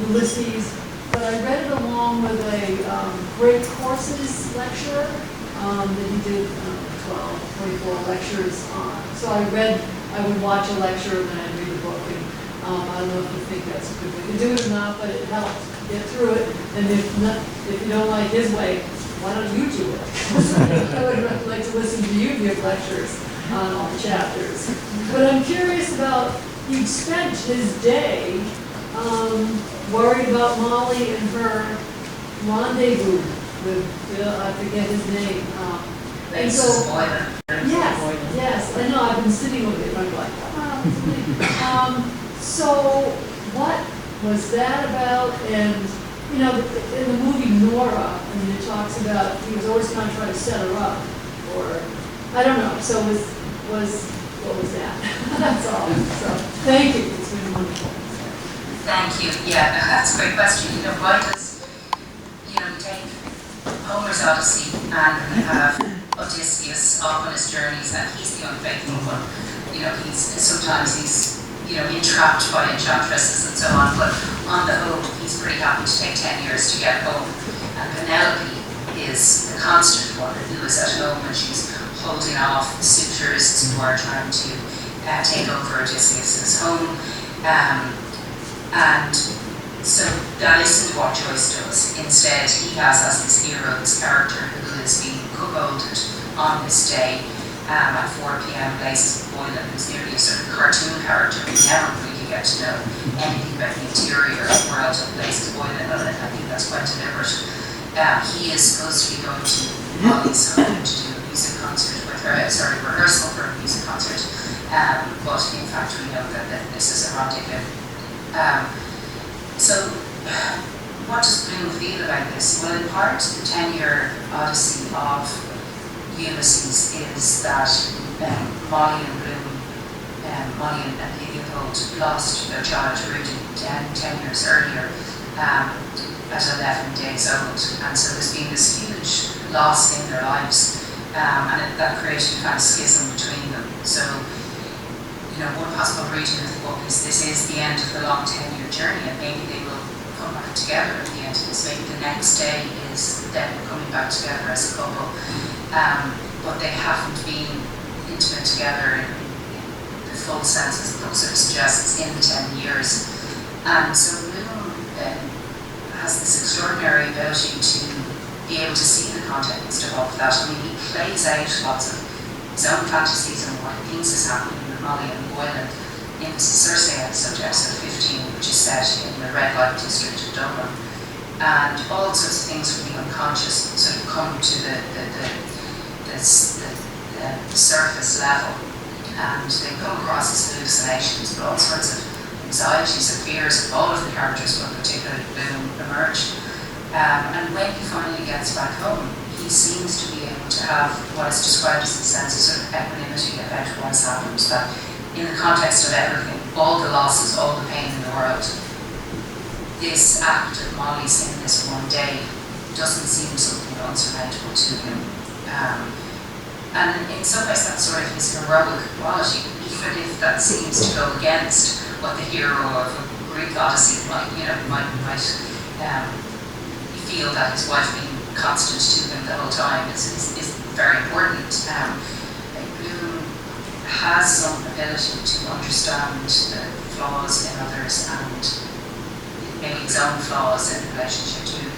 Ulysses, but I read it along with a great courses lecture that he did 12, 24 lectures on. So I would watch a lecture and then I'd read the book, and I don't know if you think that's a good way to do it or not, but it helped get through it. And if you don't like his way, why don't you do it? I would like to listen to you give lectures on all the chapters. But I'm curious about, you'd spent his day worried about Molly and her rendezvous with, I forget his name. And so, yes, I know, I've been sitting over there, I'm like, so what was that about? And, you know, in the movie Nora, I mean, it talks about, he was always kind of trying to set her up, or, I don't know, so what was that? That's all, so, thank you, it's been wonderful. Thank you. Yeah, that's a great question. You know, why does, you know, take Homer's Odyssey and we have Odysseus off on his journeys, and he's the unfaithful one. You know, sometimes he's, you know, entrapped by enchantresses and so on, but on the whole, he's pretty happy to take 10 years to get home. And Penelope is the constant one who is at home, and she's holding off suitors who are trying to take over Odysseus' home. And so that isn't what Joyce does. Instead, he has as his hero this character who is being cuckolded on this day at 4 p.m. Blazes Boylan, who's nearly a sort of cartoon character. We never really get to know anything about the interior world of Blazes Boylan, and I think that's quite deliberate. He is supposed to be going to Molly's home to do a music concert with her, rehearsal for a music concert. But in fact, we know that this is a rendezvous. So, what does Bloom feel about this? Well, in part, the 10-year odyssey of Ulysses is that Molly and Bloom, Molly and Leopold lost their child Rudy 10 years earlier at 11 days old. And so there's been this huge loss in their lives, and that created a kind of schism between them. So, you know, one possible reading of the book is this is the end of the long 10-year journey, and maybe they will come back together at the end of this. Maybe the next day is them coming back together as a couple, but they haven't been intimate together in the full sense as the book sort of suggests in the 10 years. And so Bloom has this extraordinary ability to be able to see the context of all of that. I mean, he plays out lots of his own fantasies and what he thinks is happening with Molly and Boylan in the Circe episode, episode 15, which is set in the red light district of Dublin. And all sorts of things from the unconscious sort of come to the surface level, and they come across as hallucinations, but all sorts of anxieties and fears of all of the characters, but particularly Bloom, emerge. And when he finally gets back home, he seems to be able to have what is described as a sense of sort of equanimity about what has happened, that in the context of everything, all the losses, all the pain in the world, this act of Molly's in this one day doesn't seem something unsurmountable to him. And in some ways that's sort of his heroic quality, even if that seems to go against what the hero of a Greek Odyssey might feel that his wife being constant to him the whole time is very important. Bloom has some ability to understand the flaws in others and maybe his own flaws in relationship too.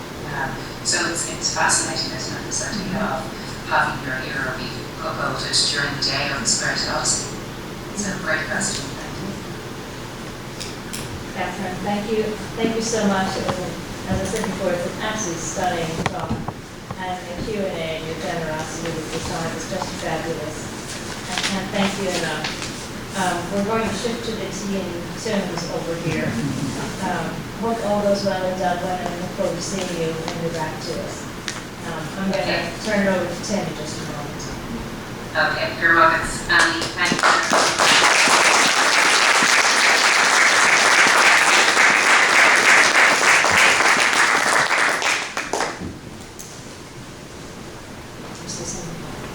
So it's fascinating, isn't it, this idea of having your hero be cuckolded during the day of the Spirit Odyssey. It's a great question. Katherine. Thank you so much. It was, as I said before, it's an absolutely stunning talk. And the Q&A and your generosity with your time is just fabulous. I can't thank you enough. We're going to shift to the tea and tunes over here. Hope all goes well in Dublin, and look forward to seeing you when you're back to us. I'm going to turn it over to Tim in just a moment. Okay, your moments. Thank you.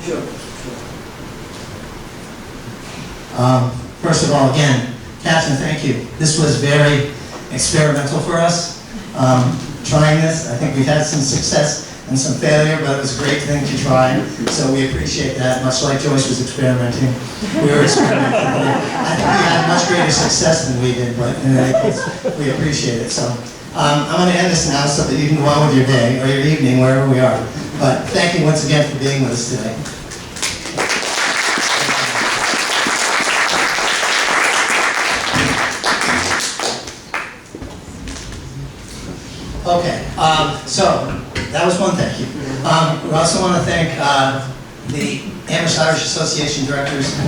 Sure. First of all, again, Katherine, thank you. This was very experimental for us, trying this. I think we've had some success and some failure, but it was a great thing to try, so we appreciate that, much like Joyce was experimenting. We were experimenting. I think we had much greater success than we did, but in any case, we appreciate it. So I'm going to end this now so that you can go on with your day, or your evening, wherever we are. But thank you once again for being with us today. Okay, so that was one thank you. We also want to thank the Amherst Irish Association directors,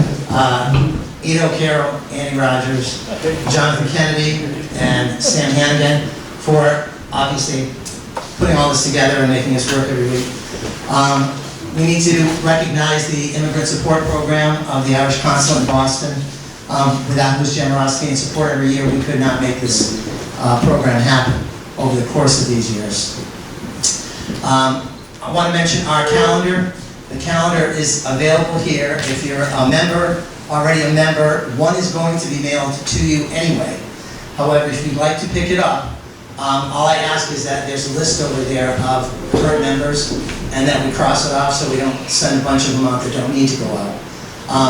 Ido Carroll, Annie Rogers, Jonathan Kennedy, and Sam Hannigan for obviously putting all this together and making us work every week. We need to recognize the Immigrant Support Program of the Irish Consulate in Boston, without whose generosity and support every year we could not make this program happen over the course of these years. I want to mention our calendar. The calendar is available here. If you're a member, already a member, one is going to be mailed to you anyway. However, if you'd like to pick it up, all I ask is that there's a list over there of current members and that we cross it off so we don't send a bunch of them out that don't need to go out.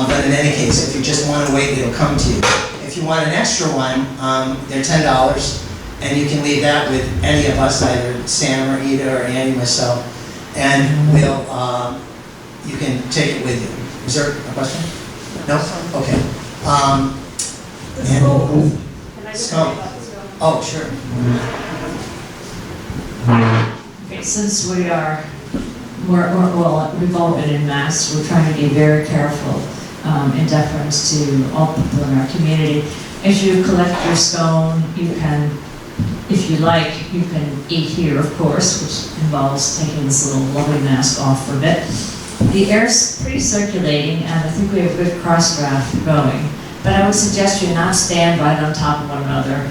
But in any case, if you just want to wait, it'll come to you. If you want an extra one, they're $10. And you can leave that with any of us, either Sam or Ida or Andy, myself, and we'll, you can take it with you. Is there a question? No? Okay. Oh, sure. Okay, since we've all been in Mass, we're trying to be very careful in deference to all people in our community. If you collect your scone, you can, if you like, you can eat here, of course, which involves taking this little lovely mask off for a bit. The air's pretty circulating, and I think we have a good cross-draft going. But I would suggest you not stand right on top of one another,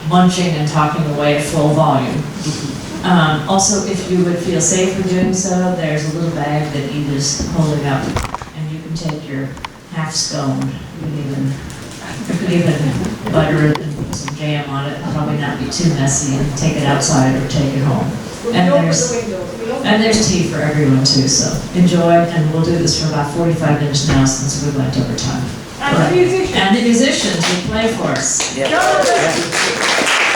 munching and talking away at full volume. Also, if you would feel safe in doing so, there's a little bag that Edith's holding up, and you can take your half scone. You could even butter it and put some jam on it, probably not be too messy, and take it outside or take it home. And there's tea for everyone too, so enjoy, and we'll do this for about 45 minutes now since we went over time. And the musicians. And the musicians will play for us. Yeah.